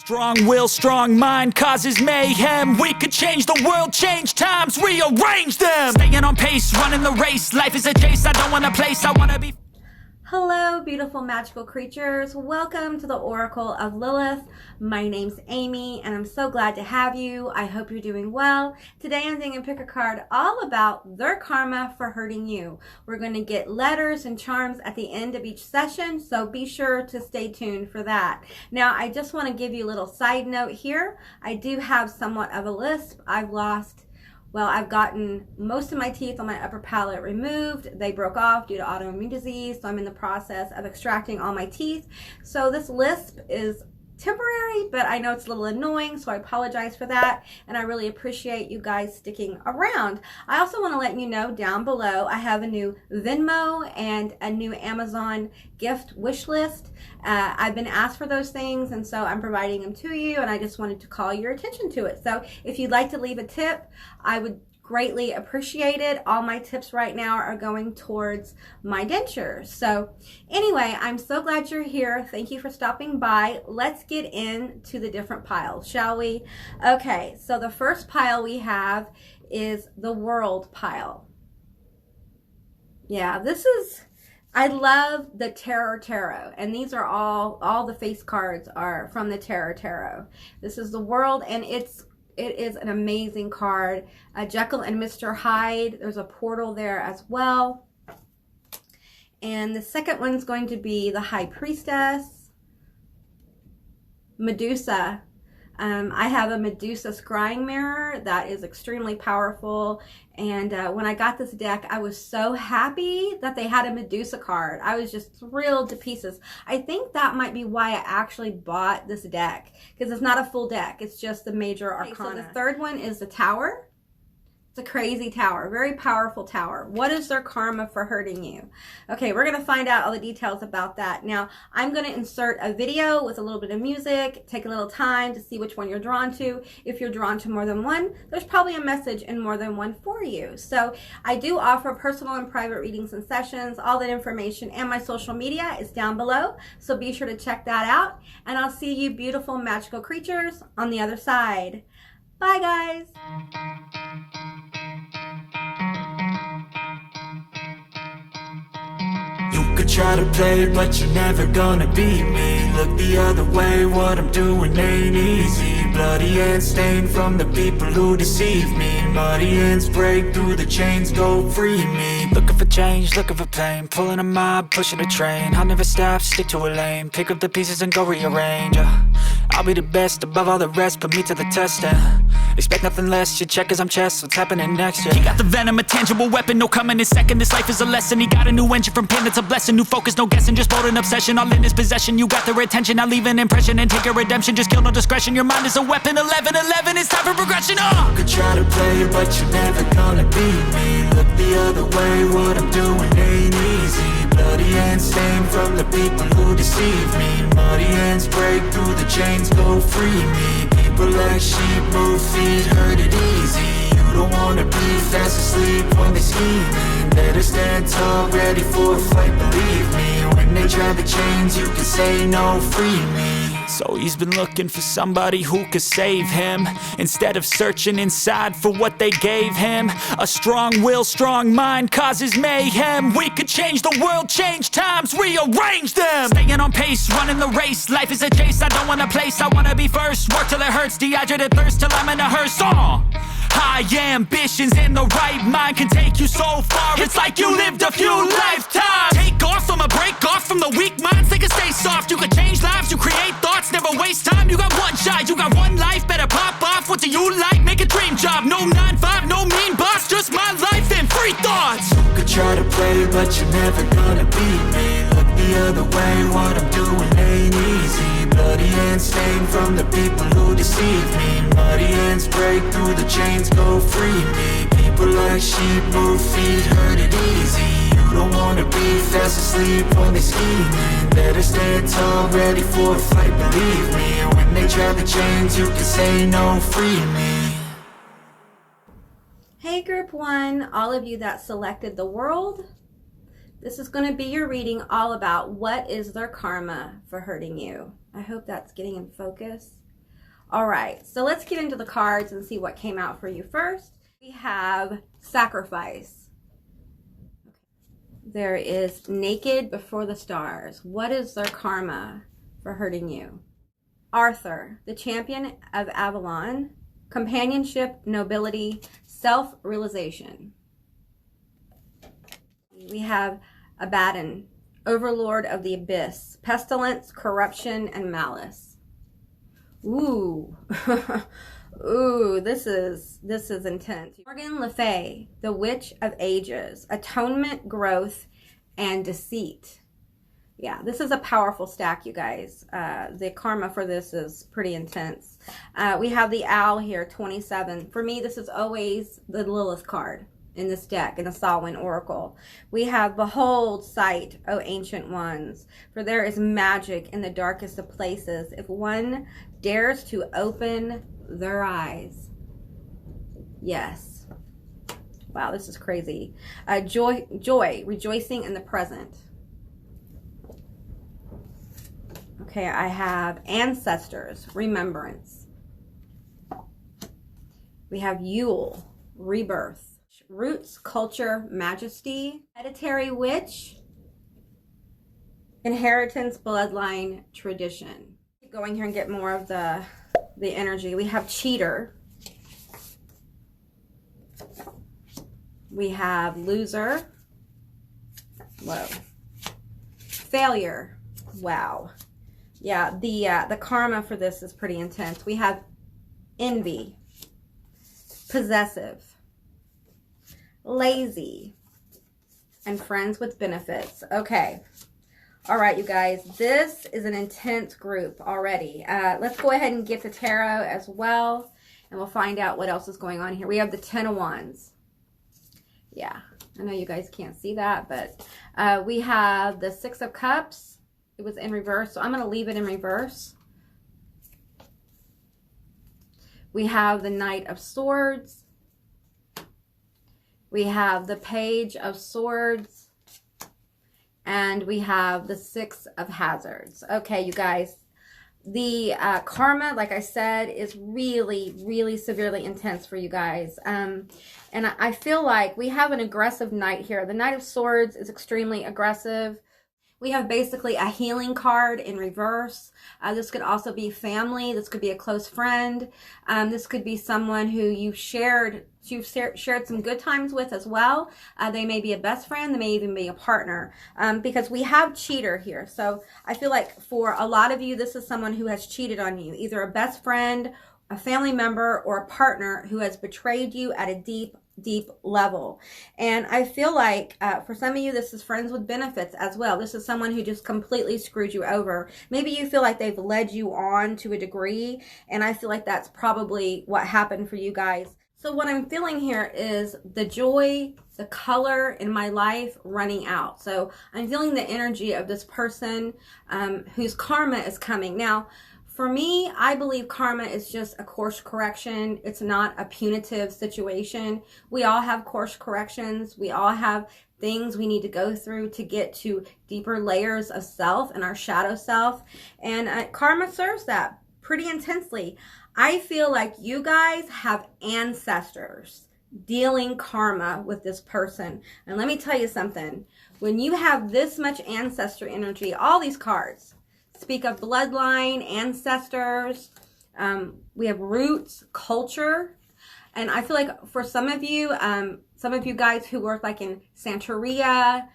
Strong will, strong mind causes mayhem. We could change the world, change times, rearrange them. Staying on pace, running the race. Life is a chase, I don't want a place, I want to be. Hello, beautiful magical creatures. Welcome to the Oracle of Lilith. My name's Amy, and I'm so glad to have you. I hope you're doing well. Today I'm doing a pick a card all about their karma for hurting you. We're going to get letters and charms at the end of each session, so be sure to stay tuned for that. Now, I just want to give you a little side note here. I do have somewhat of a lisp. I've gotten most of my teeth on my upper palate removed. They broke off due to autoimmune disease, so I'm in the process of extracting all my teeth. So this lisp is temporary, but I know it's a little annoying, so I apologize for that, and I really appreciate you guys sticking around. I also want to let you know down below I have a new Venmo and a new Amazon gift wish list. I've been asked for those things, and so I'm providing them to you, and I just wanted to call your attention to it. So if you'd like to leave a tip, I would greatly appreciate it. All my tips right now are going towards my dentures. So anyway, I'm so glad you're here. Thank you for stopping by. Let's get into the different piles, shall we? Okay, so the first pile we have is the world pile. Yeah, I love the Terror Tarot, and these are all the face cards are from the Terror Tarot. This is the world, and it is an amazing card. Jekyll and Mr. Hyde. There's a portal there as well. And the second one's going to be the High Priestess. Medusa. I have a Medusa scrying mirror that is extremely powerful. And when I got this deck, I was so happy that they had a Medusa card. I was just thrilled to pieces. I think that might be why I actually bought this deck, because it's not a full deck. It's just the major arcana. So the third one is the Tower. It's a crazy tower, very powerful tower. What is their karma for hurting you? Okay, we're going to find out all the details about that. Now, I'm going to insert a video with a little bit of music, take a little time to see which one you're drawn to. If you're drawn to more than one, there's probably a message in more than one for you. So I do offer personal and private readings and sessions. All that information and my social media is down below, so be sure to check that out. And I'll see you beautiful magical creatures on the other side. Bye, guys. You could try to play, but you're never gonna beat me. Look the other way, what I'm doing ain't easy. Bloody hands stained from the people who deceive me. Muddy hands break through the chains, go free me. Looking for change, looking for pain. Pulling a mob, pushing a train. I'll never stop, stick to a lane. Pick up the pieces and go rearrange. I'll be the best above all the rest, put me to the test, expect nothing less, you check as I'm chess, what's happening next, He got the venom, a tangible weapon, no coming in second. This life is a lesson, he got a new engine from pain, it's a blessing. New focus, no guessing, just bold and obsession. All in his possession, you got their attention. I leave an impression and take your redemption. Just kill, no discretion, your mind is a weapon. 11-11, it's time for progression. You could try to play, but you're never gonna beat me. Look the other way, what I'm doing ain't easy. Bloody hands stained from the people who deceive me. Muddy hands break through the chains, go free me. People like sheep move feet, hurt it easy. You don't wanna be fast asleep when they scheming. Better stand tall, ready for a fight, believe me. When they try the chains, you can say no, free me. So he's been looking for somebody who could save him, instead of searching inside for what they gave him. A strong will, strong mind causes mayhem. We could change the world, change times, rearrange them. Staying on pace, running the race. Life is a chase, I don't want a place, I wanna be first. Work till it hurts, dehydrated thirst till I'm in a hearse. High ambitions and the right mind can take you so far. It's like you lived a few lifetimes. Take off, I'ma break off from the weak minds. They can stay soft, you can change lives, you create thoughts. Never waste time, you got one shot, you got one life. Better pop off, what do you like? Make a dream job, no 9-5, no mean boss. Just my life and free thoughts. You could try to play, but you're never gonna beat me. Look the other way, what I'm doing ain't easy. Bloody hands stained from the people who deceive me. Muddy hands break through the chains, go free me. People like sheep move feet, hurt it easy. You don't wanna be fast asleep when they scheming. Better stand tall, ready for a fight, believe me. When they try the chains, you can say no, free me. Hey group 1, all of you that selected the world, this is going to be your reading all about what is their karma for hurting you. I hope that's getting in focus. All right, so let's get into the cards and see what came out for you first. We have Sacrifice. There is Naked Before the Stars. What is their karma for hurting you? Arthur, the Champion of Avalon. Companionship, Nobility, Self-Realization. We have Abaddon, Overlord of the Abyss. Pestilence, Corruption, and Malice. Ooh. Ooh, this is intense. Morgan Le Fay, the Witch of Ages. Atonement, Growth, and Deceit. Yeah, this is a powerful stack, you guys. The karma for this is pretty intense. We have the Owl here, 27. For me, this is always the Lilith card in this deck, in the Samhain Oracle. We have Behold, Sight, O Ancient Ones, for there is magic in the darkest of places if one dares to open their eyes. Yes. Wow, this is crazy. Joy, rejoicing in the present. Okay, I have Ancestors, Remembrance. We have Yule, Rebirth. Roots, Culture, Majesty. Hereditary Witch, Inheritance, Bloodline, Tradition. Keep going here and get more of the energy. We have Cheater. We have Loser. Whoa. Failure. Wow. Yeah, the karma for this is pretty intense. We have Envy, Possessive, Lazy, and Friends with Benefits. Okay. All right, you guys, this is an intense group already. Let's go ahead and get the tarot as well, and we'll find out what else is going on here. We have the Ten of Wands. Yeah, I know you guys can't see that, but we have the Six of Cups. It was in reverse, so I'm going to leave it in reverse. We have the Knight of Swords. We have the Page of Swords. And we have the Six of Hazards. Okay, you guys. The karma, like I said, is really, really severely intense for you guys. And I feel like we have an aggressive knight here. The Knight of Swords is extremely aggressive. We have basically a healing card in reverse. This could also be family. This could be a close friend. This could be someone who you've shared some good times with as well. They may be a best friend. They may even be a partner, because we have Cheater here. So I feel like for a lot of you, this is someone who has cheated on you, either a best friend, a family member, or a partner who has betrayed you at a deep level. And I feel like for some of you, this is Friends with Benefits as well. This is someone who just completely screwed you over. Maybe you feel like they've led you on to a degree, and I feel like that's probably what happened for you guys. So what I'm feeling here is the joy, the color in my life running out. So I'm feeling the energy of this person whose karma is coming. Now, for me, I believe karma is just a course correction. It's not a punitive situation. We all have course corrections. We all have things we need to go through to get to deeper layers of self and our shadow self. And karma serves that pretty intensely. I feel like you guys have ancestors dealing karma with this person. And let me tell you something. When you have this much ancestor energy, all these cards speak of bloodline, ancestors. We have roots, culture. And I feel like for some of you guys who work like in Santeria,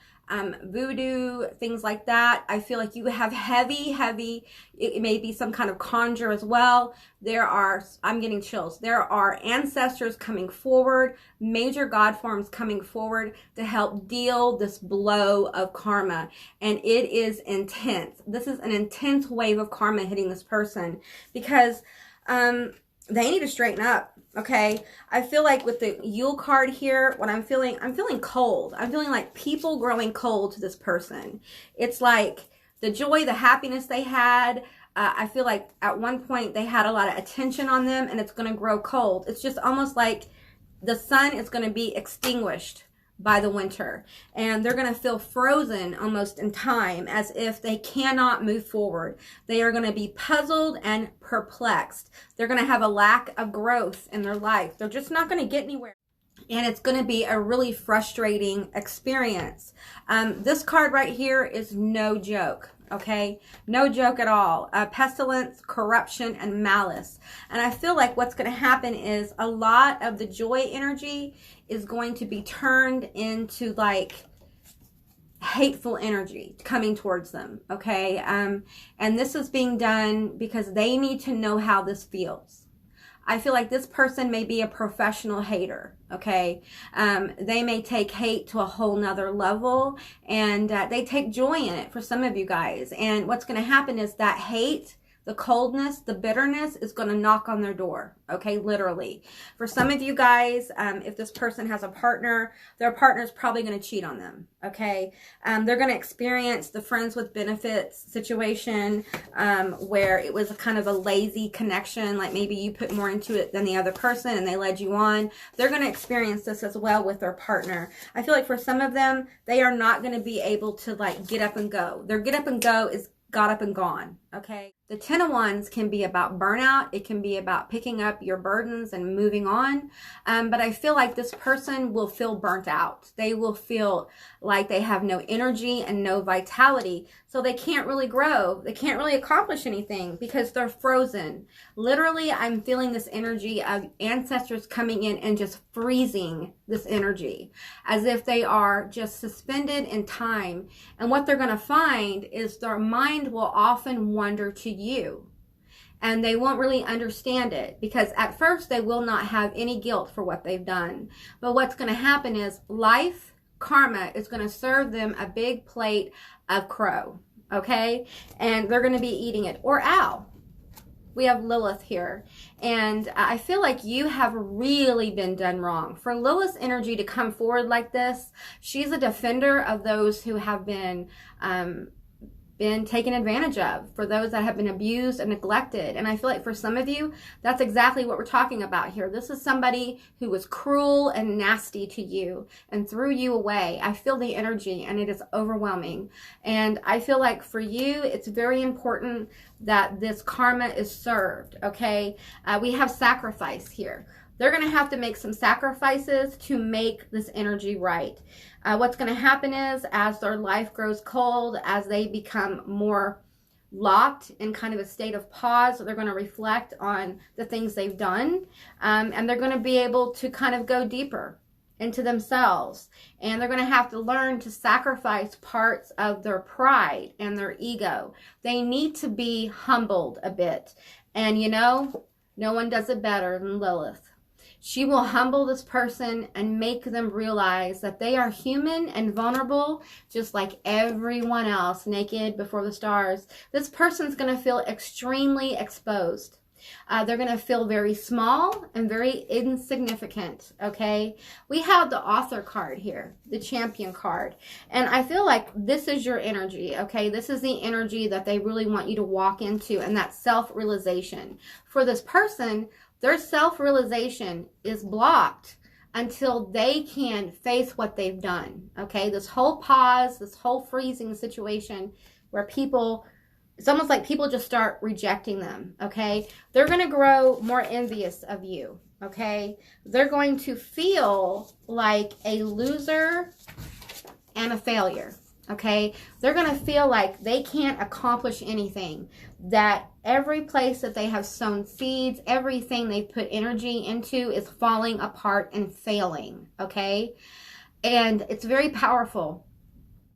voodoo, things like that, I feel like you have heavy, it may be some kind of conjure as well. I'm getting chills. There are ancestors coming forward, major God forms coming forward to help deal this blow of karma. And it is intense. This is an intense wave of karma hitting this person because they need to straighten up. Okay, I feel like with the Yule card here, what I'm feeling cold. I'm feeling like people growing cold to this person. It's like the joy, the happiness they had. I feel like at one point they had a lot of attention on them, and it's going to grow cold. It's just almost like the sun is going to be extinguished by the winter, and they're going to feel frozen almost in time, as if they cannot move forward. They are going to be puzzled and perplexed. They're going to have a lack of growth in their life. They're just not going to get anywhere. And it's going to be a really frustrating experience. This card right here is no joke. Okay, no joke at all. Pestilence, corruption, and malice. And I feel like what's going to happen is a lot of the joy energy is going to be turned into like hateful energy coming towards them. Okay, and this is being done because they need to know how this feels. I feel like this person may be a professional hater, okay? They may take hate to a whole nother level, and they take joy in it for some of you guys. And what's going to happen is that hate, the coldness, the bitterness is going to knock on their door, okay? Literally. For some of you guys, if this person has a partner, their partner is probably going to cheat on them, okay? They're going to experience the friends with benefits situation where it was a kind of a lazy connection, like maybe you put more into it than the other person and they led you on. They're going to experience this as well with their partner. I feel like for some of them, they are not going to be able to like get up and go. Their get up and go is got up and gone, okay? The 10 of Wands can be about burnout. It can be about picking up your burdens and moving on. But I feel like this person will feel burnt out. They will feel like they have no energy and no vitality. So they can't really grow. They can't really accomplish anything because they're frozen. Literally, I'm feeling this energy of ancestors coming in and just freezing this energy as if they are just suspended in time. And what they're going to find is their mind will often wander to you, and they won't really understand it because at first they will not have any guilt for what they've done. But what's going to happen is life karma is going to serve them a big plate of crow, okay? And they're going to be eating it. Or owl. We have Lilith here, and I feel like you have really been done wrong. For Lilith's energy to come forward like this, she's a defender of those who have been taken advantage of, for those that have been abused and neglected. And I feel like for some of you, that's exactly what we're talking about here. This is somebody who was cruel and nasty to you and threw you away. I feel the energy and it is overwhelming. And I feel like for you, it's very important that this karma is served, okay? We have sacrifice here. They're going to have to make some sacrifices to make this energy right. What's going to happen is as their life grows cold, as they become more locked in kind of a state of pause, they're going to reflect on the things they've done, and they're going to be able to kind of go deeper into themselves. And they're going to have to learn to sacrifice parts of their pride and their ego. They need to be humbled a bit. And you know, no one does it better than Lilith. She will humble this person and make them realize that they are human and vulnerable, just like everyone else, naked before the stars. This person's going to feel extremely exposed. They're going to feel very small and very insignificant, okay? We have the author card here, the champion card. And I feel like this is your energy, okay? This is the energy that they really want you to walk into, and that self-realization. For this person, their self-realization is blocked until they can face what they've done, okay? This whole pause, this whole freezing situation where people, it's almost like people just start rejecting them, okay? They're going to grow more envious of you, okay? They're going to feel like a loser and a failure, okay? They're going to feel like they can't accomplish anything, that every place that they have sown seeds, everything they put energy into is falling apart and failing, okay? And it's very powerful.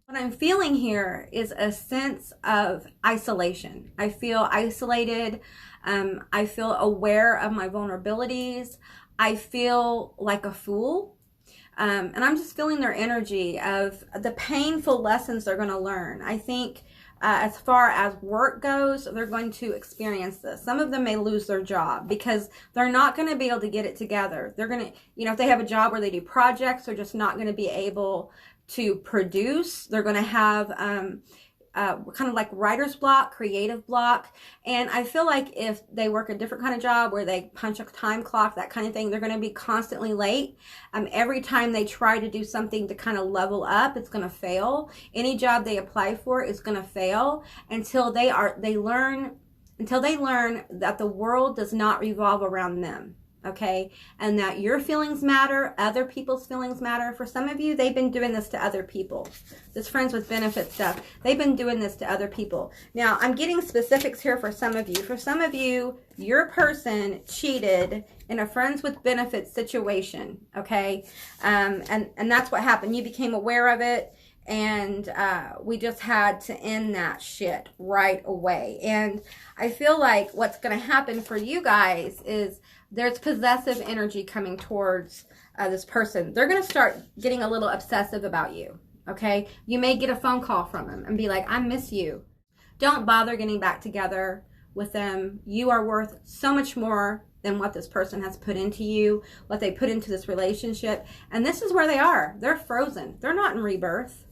What I'm feeling here is a sense of isolation. I feel isolated. I feel aware of my vulnerabilities. I feel like a fool. And I'm just feeling their energy of the painful lessons they're going to learn. I think as far as work goes, they're going to experience this. Some of them may lose their job because they're not going to be able to get it together. They're going to, you know, if they have a job where they do projects, they're just not going to be able to produce. They're going to have kind of like writer's block, creative block. And I feel like if they work a different kind of job where they punch a time clock, that kind of thing, they're going to be constantly late. Every time they try to do something to kind of level up, it's going to fail. Any job they apply for is going to fail until they learn that the world does not revolve around them. Okay, and that your feelings matter, other people's feelings matter. For some of you, they've been doing this to other people. This friends with benefit stuff, they've been doing this to other people. Now, I'm getting specifics here for some of you. For some of you, your person cheated in a friends with benefits situation, okay? And that's what happened. You became aware of it, and we just had to end that shit right away. And I feel like what's going to happen for you guys is there's possessive energy coming towards this person. They're going to start getting a little obsessive about you, okay? You may get a phone call from them and be like, I miss you. Don't bother getting back together with them. You are worth so much more than what this person has put into you, what they put into this relationship. And this is where they are. They're frozen. They're not in rebirth.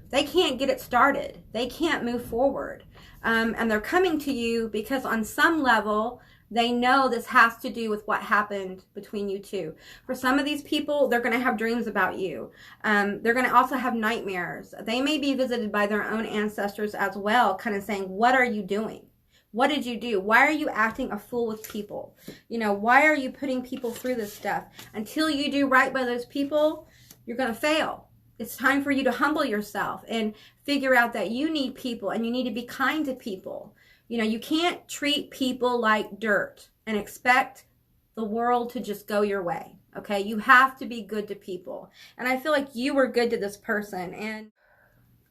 They can't get it started. They can't move forward. And they're coming to you because on some level, they know this has to do with what happened between you two. For some of these people, they're going to have dreams about you. They're going to also have nightmares. They may be visited by their own ancestors as well, kind of saying, what are you doing? What did you do? Why are you acting a fool with people? You know, why are you putting people through this stuff? Until you do right by those people, you're going to fail. It's time for you to humble yourself and figure out that you need people and you need to be kind to people. You know, you can't treat people like dirt and expect the world to just go your way, okay? You have to be good to people. And I feel like you were good to this person. And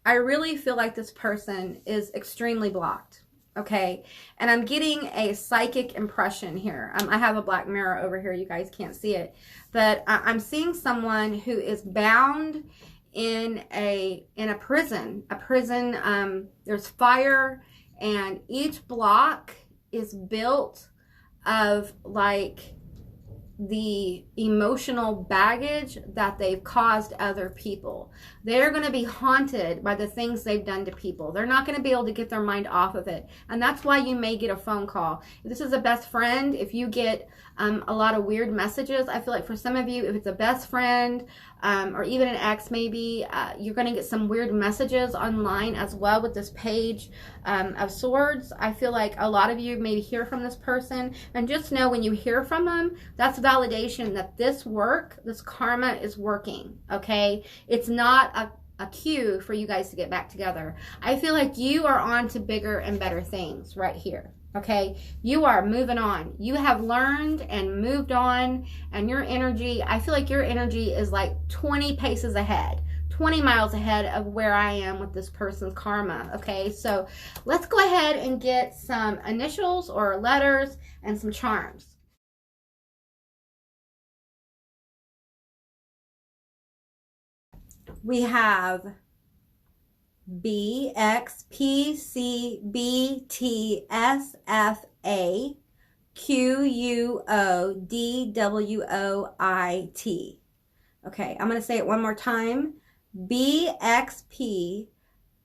I really feel like this person is extremely blocked, okay? And I'm getting a psychic impression here. I have a black mirror over here. You guys can't see it. But I'm seeing someone who is bound in a prison. There's fire. And each block is built of like the emotional baggage that they've caused other people. They're going to be haunted by the things they've done to people. They're not going to be able to get their mind off of it. And that's why you may get a phone call. If this is a best friend, if you get a lot of weird messages, I feel like for some of you, if it's a best friend or even an ex maybe, you're going to get some weird messages online as well with this page of swords. I feel like a lot of you maybe hear from this person, and just know when you hear from them, that's validation that this work, this karma is working, okay? It's not a cue for you guys to get back together. I feel like you are on to bigger and better things right here. Okay, you are moving on. You have learned and moved on, and your energy, I feel like your energy is like 20 paces ahead, 20 miles ahead of where I am with this person's karma. Okay, so let's go ahead and get some initials or letters and some charms. We have B, X, P, C, B, T, S, F, A, Q, U, O, D, W, O, I, T. Okay, I'm going to say it one more time. B, X, P,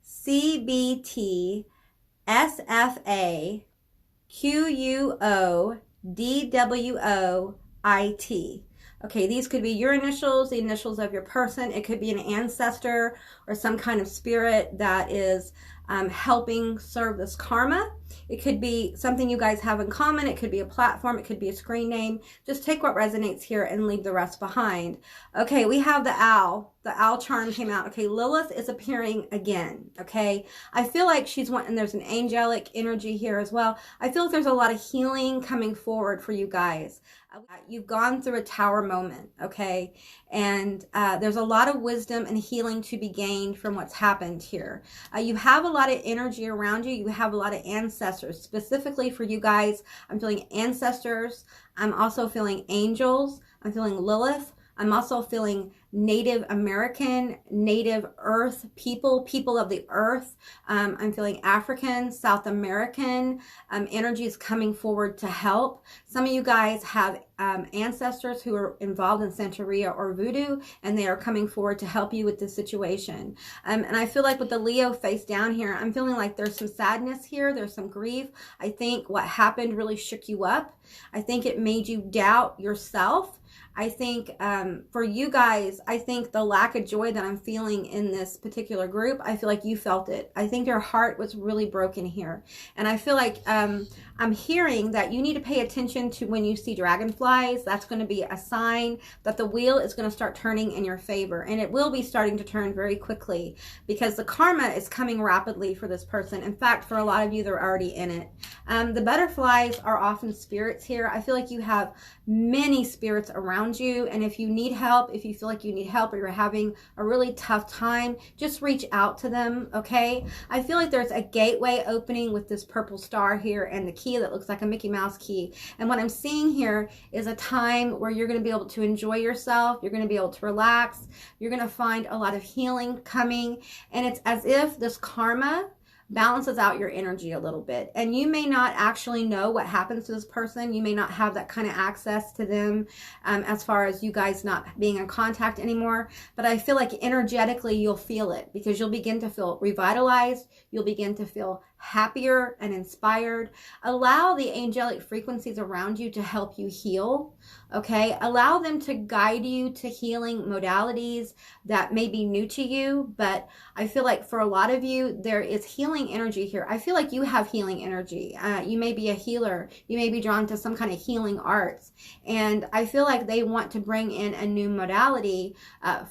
C, B, T, S, F, A, Q, U, O, D, W, O, I, T. Okay, these could be your initials, the initials of your person. It could be an ancestor or some kind of spirit that is helping serve this karma. It could be something you guys have in common. It could be a platform. It could be a screen name. Just take what resonates here and leave the rest behind. Okay, we have the owl. The owl charm came out. Okay, Lilith is appearing again. Okay, I feel like she's one, and there's an angelic energy here as well. I feel like there's a lot of healing coming forward for you guys. You've gone through a tower moment, okay? And there's a lot of wisdom and healing to be gained from what's happened here. You have a lot of energy around you. You have a lot of ancestors. Specifically for you guys, I'm feeling ancestors. I'm also feeling angels. I'm feeling Lilith. I'm also feeling Native American, Native Earth people, people of the earth. I'm feeling African, South American. Energy is coming forward to help. Some of you guys have ancestors who are involved in Santeria or voodoo, and they are coming forward to help you with this situation. And I feel like with the Leo face down here, I'm feeling like there's some sadness here. There's some grief. I think what happened really shook you up. I think it made you doubt yourself. I think for you guys, I think the lack of joy that I'm feeling in this particular group, I feel like you felt it. I think your heart was really broken here. And I feel like I'm hearing that you need to pay attention to when you see dragonflies. That's going to be a sign that the wheel is going to start turning in your favor. And it will be starting to turn very quickly because the karma is coming rapidly for this person. In fact, for a lot of you, they're already in it. The butterflies are often spirits here. I feel like you have many spirits around you, and if you need help, if you feel like you need help or you're having a really tough time, just reach out to them. Okay, I feel like there's a gateway opening with this purple star here and the key that looks like a Mickey Mouse key, and what I'm seeing here is a time where you're going to be able to enjoy yourself, you're going to be able to relax, you're going to find a lot of healing coming, and it's as if this karma balances out your energy a little bit. And you may not actually know what happens to this person. You may not have that kind of access to them as far as you guys not being in contact anymore. But I feel like energetically you'll feel it because you'll begin to feel revitalized. You'll begin to feel happier and inspired. Allow the angelic frequencies around you to help you heal. Okay, allow them to guide you to healing modalities that may be new to you, but I feel like for a lot of you, there is healing energy here. I feel like you have healing energy. You may be a healer. You may be drawn to some kind of healing arts, and I feel like they want to bring in a new modality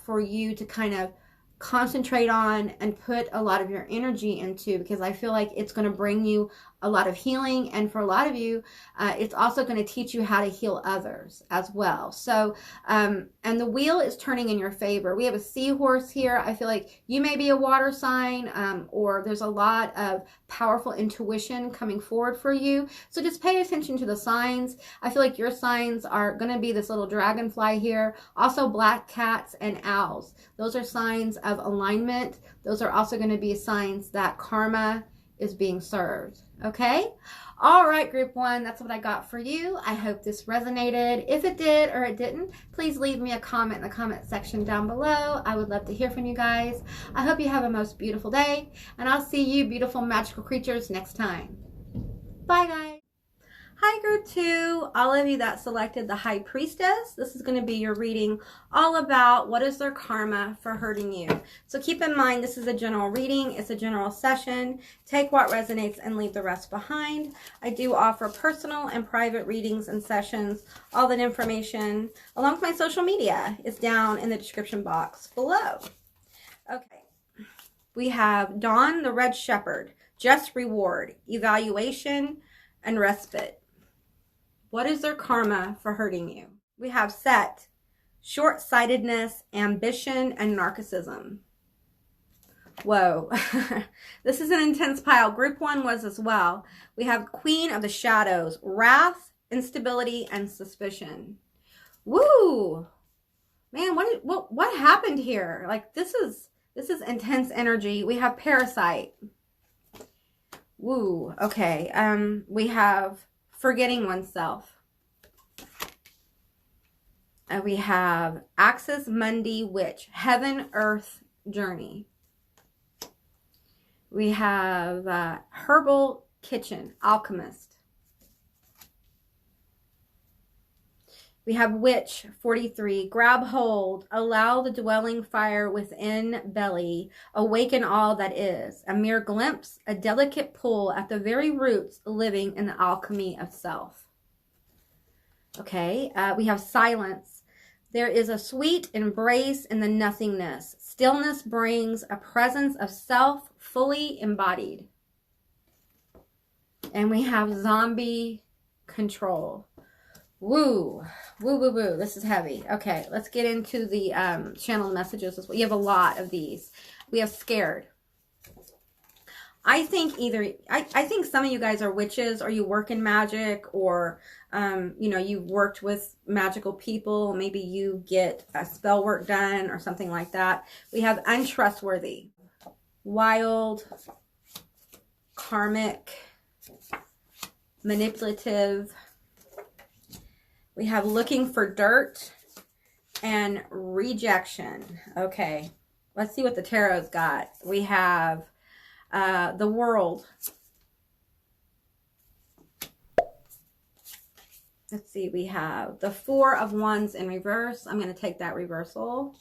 for you to kind of concentrate on and put a lot of your energy into, because I feel like it's going to bring you a lot of healing, and for a lot of you it's also going to teach you how to heal others as well. So and the wheel is turning in your favor. We have a seahorse here. I feel like you may be a water sign, or there's a lot of powerful intuition coming forward for you, so just pay attention to the signs. I feel like your signs are going to be this little dragonfly here, also black cats and owls. Those are signs of alignment. Those are also going to be signs that karma is being served. Okay, all right, group one, that's what I got for you. I hope this resonated. If it did or it didn't, please leave me a comment in the comment section down below. I would love to hear from you guys. I hope you have a most beautiful day, and I'll see you beautiful magical creatures next time. Bye guys. Hi group two, all of you that selected the High Priestess, this is going to be your reading all about what is their karma for hurting you. So keep in mind, this is a general reading, it's a general session. Take what resonates and leave the rest behind. I do offer personal and private readings and sessions. All that information, along with my social media, is down in the description box below. Okay, we have Dawn the Red Shepherd, Just Reward, Evaluation, and Respite. What is their karma for hurting you? We have Set, short-sightedness, ambition, and narcissism. Whoa, this is an intense pile. Group one was as well. We have Queen of the Shadows, wrath, instability, and suspicion. Woo, man, what happened here? Like this is intense energy. We have Parasite. Woo, okay. We have forgetting oneself. And we have Axis Mundi Witch, Heaven Earth Journey. We have Herbal Kitchen, Alchemist. We have Witch 43, grab hold, allow the dwelling fire within belly, awaken all that is, a mere glimpse, a delicate pull at the very roots, living in the alchemy of self. Okay, we have Silence. There is a sweet embrace in the nothingness. Stillness brings a presence of self fully embodied. And we have Zombie Control. Woo, woo, woo, woo. This is heavy. Okay, let's get into the channel messages as well. You have a lot of these. We have Scared. I think I think some of you guys are witches, or you work in magic, or you know, you've worked with magical people. Maybe you get a spell work done or something like that. We have untrustworthy, wild, karmic, manipulative. We have looking for dirt and rejection. Okay, let's see what the tarot's got. We have the World. Let's see, we have the Four of Wands in reverse. I'm going to take that reversal.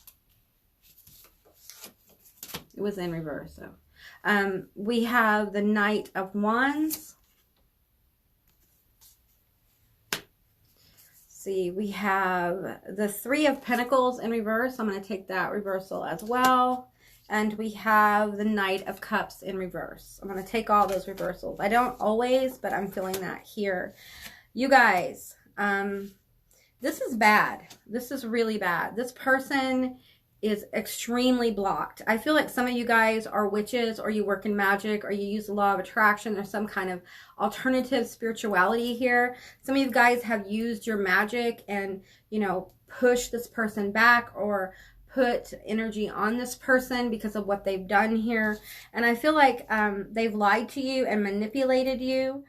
It was in reverse. So we have the Knight of Wands. See, we have the Three of Pentacles in reverse. I'm going to take that reversal as well. And we have the Knight of Cups in reverse. I'm going to take all those reversals. I don't always, but I'm feeling that here. You guys, this is bad. This is really bad. This person is extremely blocked. I feel like some of you guys are witches, or you work in magic, or you use the law of attraction, or some kind of alternative spirituality here. Some of you guys have used your magic and, you know, push this person back, or put energy on this person because of what they've done here. And I feel like they've lied to you and manipulated you.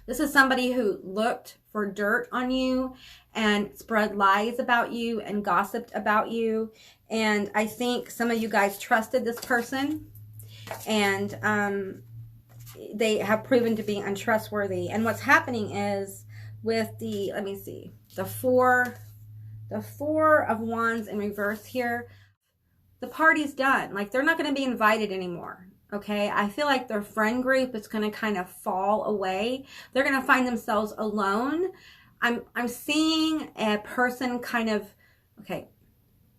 This is somebody who looked for dirt on you and spread lies about you and gossiped about you. And I think some of you guys trusted this person, and they have proven to be untrustworthy. And what's happening is with the, let me see, the Four of Wands in reverse here, the party's done. Like, they're not going to be invited anymore. Okay, I feel like their friend group is going to kind of fall away. They're going to find themselves alone. I'm seeing a person kind of, okay,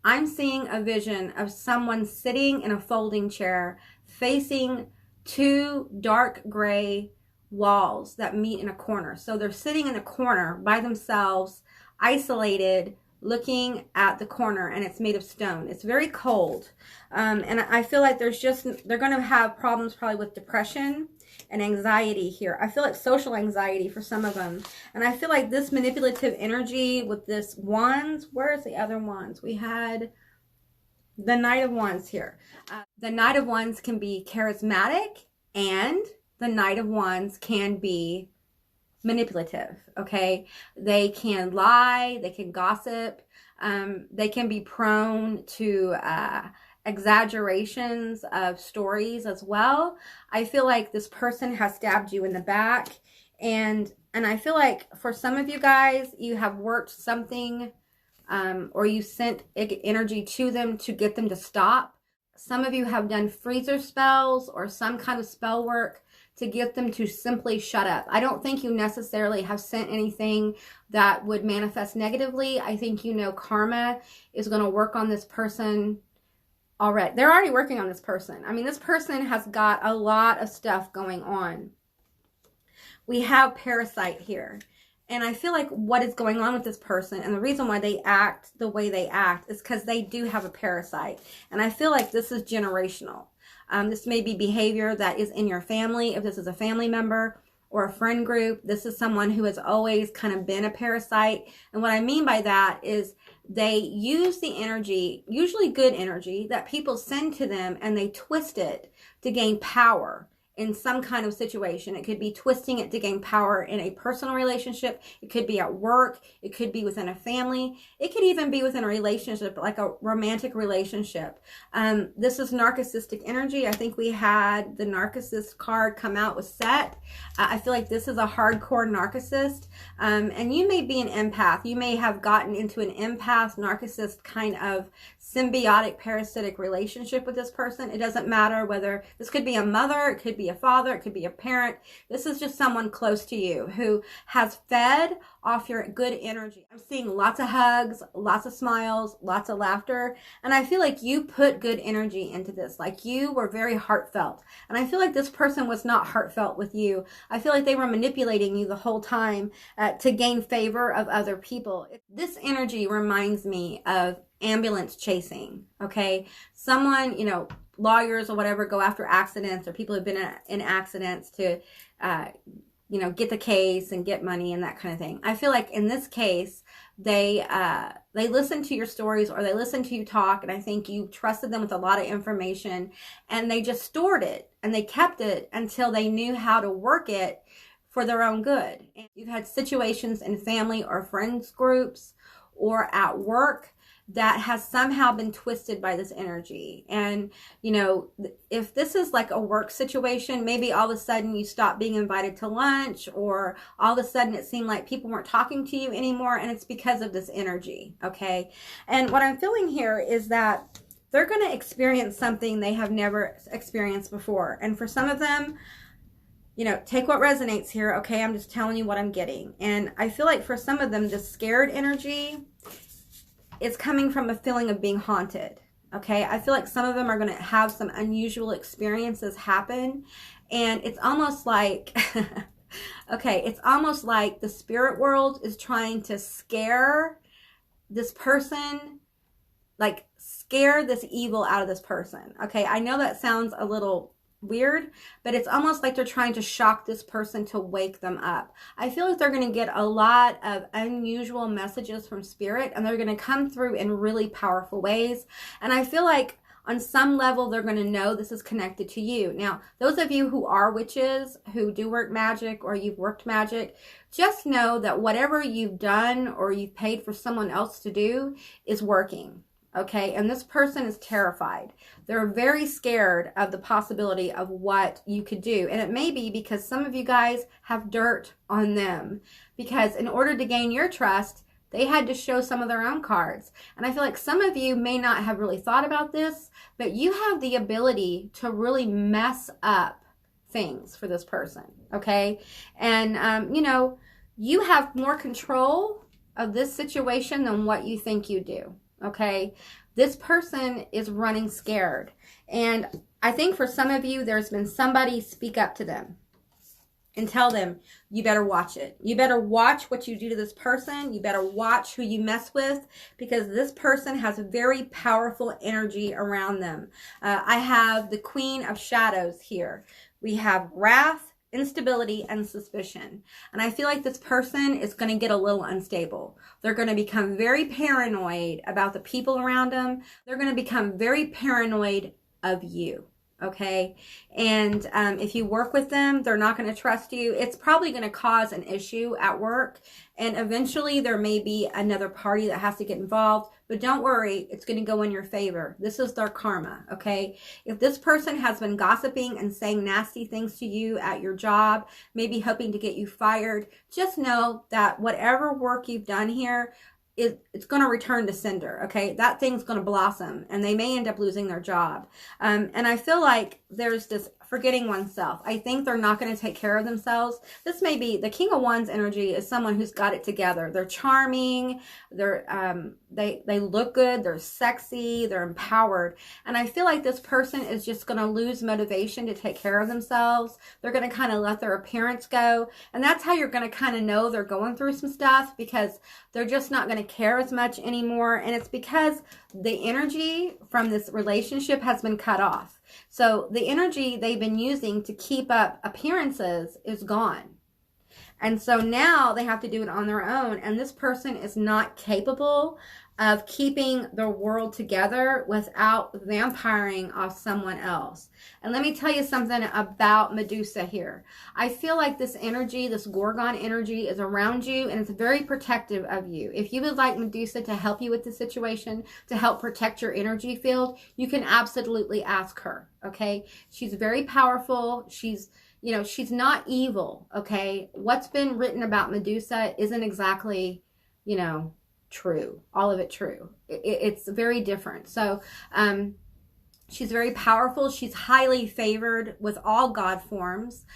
I'm seeing a vision of someone sitting in a folding chair facing two dark gray walls that meet in a corner. So they're sitting in a corner by themselves, isolated, looking at the corner, and it's made of stone. It's very cold. And I feel like they're going to have problems probably with depression and anxiety here. I feel like social anxiety for some of them. And I feel like this manipulative energy with this Wands, where's the other Wands? We had the Knight of Wands here. The Knight of Wands can be charismatic, and the Knight of Wands can be manipulative. Okay, they can lie, they can gossip, they can be prone to exaggerations of stories as well. I feel like this person has stabbed you in the back, and I feel like for some of you guys, you have worked something, or you sent energy to them to get them to stop. Some of you have done freezer spells or some kind of spell work to get them to simply shut up. I don't think you necessarily have sent anything that would manifest negatively. I think, you know, karma is going to work on this person already. They're already working on this person. I mean, this person has got a lot of stuff going on. We have parasite here. And I feel like what is going on with this person, and the reason why they act the way they act, is because they do have a parasite. And I feel like this is generational. This may be behavior that is in your family. If this is a family member or a friend group, this is someone who has always kind of been a parasite. And what I mean by that is they use the energy, usually good energy, that people send to them, and they twist it to gain power in some kind of situation. It could be twisting it to gain power in a personal relationship. It could be at work. It could be within a family. It could even be within a relationship, like a romantic relationship. This is narcissistic energy. I think we had the narcissist card come out with Set. I feel like this is a hardcore narcissist. And you may be an empath. You may have gotten into an empath narcissist kind of symbiotic parasitic relationship with this person. It doesn't matter whether this could be a mother, it could be a father, it could be a parent. This is just someone close to you who has fed off your good energy. I'm seeing lots of hugs, lots of smiles, lots of laughter. And I feel like you put good energy into this. Like, you were very heartfelt. And I feel like this person was not heartfelt with you. I feel like they were manipulating you the whole time to gain favor of other people. This energy reminds me of ambulance chasing. Okay, someone, you know, lawyers or whatever go after accidents or people who've been in accidents to, get the case and get money and that kind of thing. I feel like in this case, they listen to your stories or they listen to you talk, and I think you trusted them with a lot of information, and they just stored it and they kept it until they knew how to work it for their own good. And you've had situations in family or friends groups or at work that has somehow been twisted by this energy. And, if this is like a work situation, maybe all of a sudden you stop being invited to lunch, or all of a sudden it seemed like people weren't talking to you anymore, and it's because of this energy, okay? And what I'm feeling here is that they're going to experience something they have never experienced before. And for some of them, take what resonates here, okay? I'm just telling you what I'm getting. And I feel like for some of them, the scared energy, it's coming from a feeling of being haunted, okay? I feel like some of them are going to have some unusual experiences happen, and it's almost like, okay, it's almost like the spirit world is trying to scare this person, like scare this evil out of this person, okay? I know that sounds a little weird, but it's almost like they're trying to shock this person to wake them up. I feel like they're going to get a lot of unusual messages from spirit, and they're going to come through in really powerful ways. And I feel like on some level, they're going to know this is connected to you. Now, those of you who are witches, who do work magic, or you've worked magic, just know that whatever you've done or you've paid for someone else to do is working. Okay, and this person is terrified. They're very scared of the possibility of what you could do. And it may be because some of you guys have dirt on them. Because in order to gain your trust, they had to show some of their own cards. And I feel like some of you may not have really thought about this, but you have the ability to really mess up things for this person. Okay, and you have more control of this situation than what you think you do. Okay, this person is running scared, and I think for some of you there's been somebody speak up to them and tell them, you better watch it. You better watch what you do to this person. You better watch who you mess with, because this person has very powerful energy around them. I have the Queen of Shadows here. We have wrath, instability, and suspicion. And I feel like this person is going to get a little unstable. They're going to become very paranoid about the people around them. They're going to become very paranoid of you. Okay. And if you work with them, they're not going to trust you. It's probably going to cause an issue at work. And eventually there may be another party that has to get involved. But don't worry, it's going to go in your favor. This is their karma. Okay. If this person has been gossiping and saying nasty things to you at your job, maybe hoping to get you fired, just know that whatever work you've done here, it's going to return to sender, okay? That thing's going to blossom, and they may end up losing their job. And I feel like there's this forgetting oneself. I think they're not going to take care of themselves. This may be the King of Wands energy is someone who's got it together. They're charming. They look good. They're sexy. They're empowered. And I feel like this person is just going to lose motivation to take care of themselves. They're going to kind of let their appearance go. And that's how you're going to kind of know they're going through some stuff, because they're just not going to care as much anymore. And it's because the energy from this relationship has been cut off. So the energy they've been using to keep up appearances is gone. And so now they have to do it on their own. And this person is not capable of keeping their world together without vampiring off someone else. And let me tell you something about Medusa here. I feel like this energy, this Gorgon energy, is around you, and it's very protective of you. If you would like Medusa to help you with the situation, to help protect your energy field, you can absolutely ask her, okay? She's very powerful. She's not evil, okay? What's been written about Medusa isn't exactly, true, all of it true. It's very different. So she's very powerful. She's highly favored with all god forms.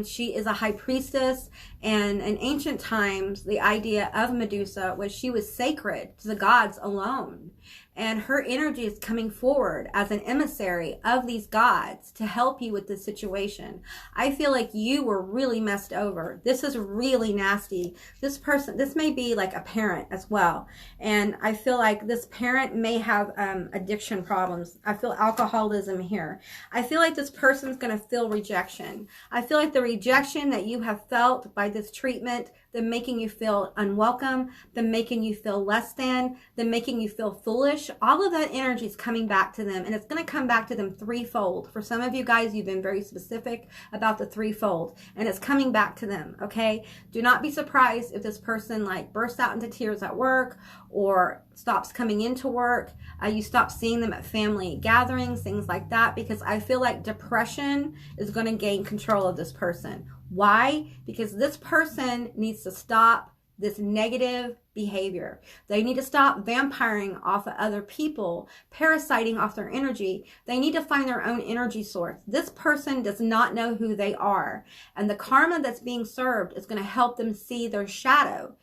She is a high priestess, and in ancient times the idea of Medusa was she was sacred to the gods alone. and her energy is coming forward as an emissary of these gods to help you with this situation. I feel like you were really messed over. This is really nasty. This person, this may be like a parent as well, and I feel like this parent may have addiction problems. I feel alcoholism here. I feel like this person's going to feel rejection. I feel like the rejection that you have felt by this treatment, them making you feel unwelcome, them making you feel less than, them making you feel foolish, all of that energy is coming back to them, and it's going to come back to them threefold. For some of you guys, you've been very specific about the threefold, and it's coming back to them, okay? Do not be surprised if this person like bursts out into tears at work or stops coming into work. You stop seeing them at family gatherings, things like that, because I feel like depression is going to gain control of this person. Why? Because this person needs to stop this negative behavior. They need to stop vampiring off of other people, parasiting off their energy. They need to find their own energy source. This person does not know who they are, and the karma that's being served is going to help them see their shadow.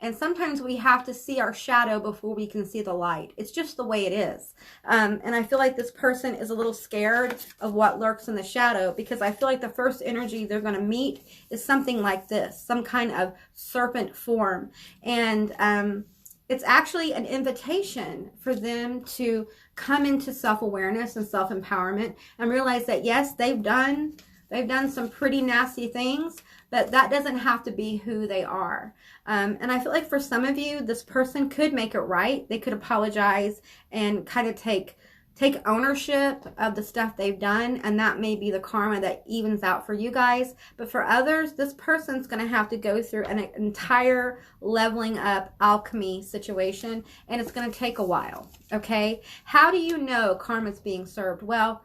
And sometimes we have to see our shadow before we can see the light. It's just the way it is. And I feel like this person is a little scared of what lurks in the shadow, because I feel like the first energy they're going to meet is something like this, some kind of serpent form. And it's actually an invitation for them to come into self-awareness and self-empowerment and realize that, yes, they've done some pretty nasty things, but that doesn't have to be who they are. And I feel like for some of you, this person could make it right. They could apologize and kind of take ownership of the stuff they've done, and that may be the karma that evens out for you guys. But for others, this person's going to have to go through an entire leveling up alchemy situation, and it's going to take a while, okay? How do you know karma's being served? Well,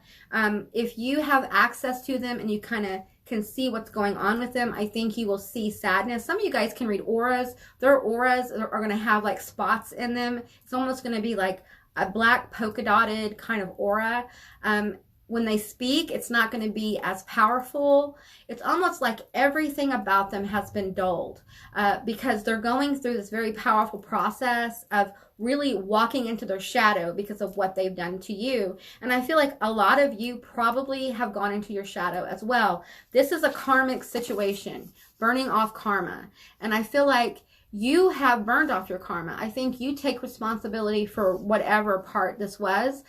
if you have access to them and you kind of can see what's going on with them, I think you will see sadness. Some of you guys can read auras. Their auras are going to have like spots in them. It's almost going to be like a black polka dotted kind of aura. When they speak, it's not going to be as powerful. It's almost like everything about them has been dulled because they're going through this very powerful process of really walking into their shadow because of what they've done to you. And I feel like a lot of you probably have gone into your shadow as well. This is a karmic situation, burning off karma. And I feel like you have burned off your karma. I think you take responsibility for whatever part this was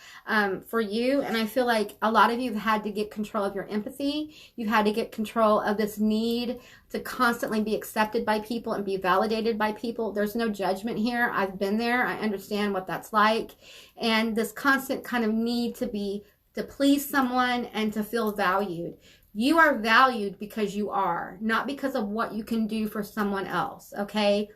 for you. And I feel like a lot of you have had to get control of your empathy. You've had to get control of this need to constantly be accepted by people and be validated by people. There's no judgment here. I've been there. I understand what that's like. And this constant kind of need to please someone and to feel valued. You are valued because you are, not because of what you can do for someone else, okay?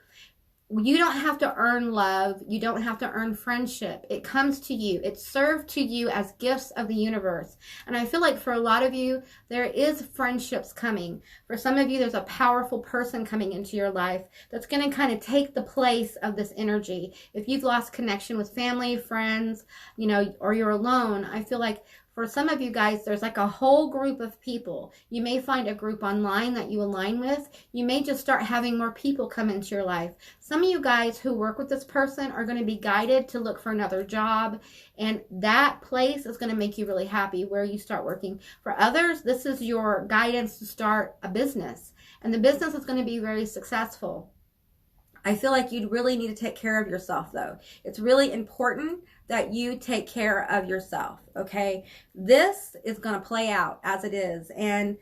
You don't have to earn love. You don't have to earn friendship. It comes to you. It's served to you as gifts of the universe. And I feel like for a lot of you, there is friendships coming. For some of you, there's a powerful person coming into your life that's going to kind of take the place of this energy. If you've lost connection with family, friends, or you're alone, I feel like for some of you guys, there's like a whole group of people. You may find a group online that you align with. You may just start having more people come into your life. Some of you guys who work with this person are going to be guided to look for another job. And that place is going to make you really happy where you start working. For others, this is your guidance to start a business. And the business is going to be very successful. I feel like you'd really need to take care of yourself, though. It's really important that you take care of yourself, okay? This is going to play out as it is. And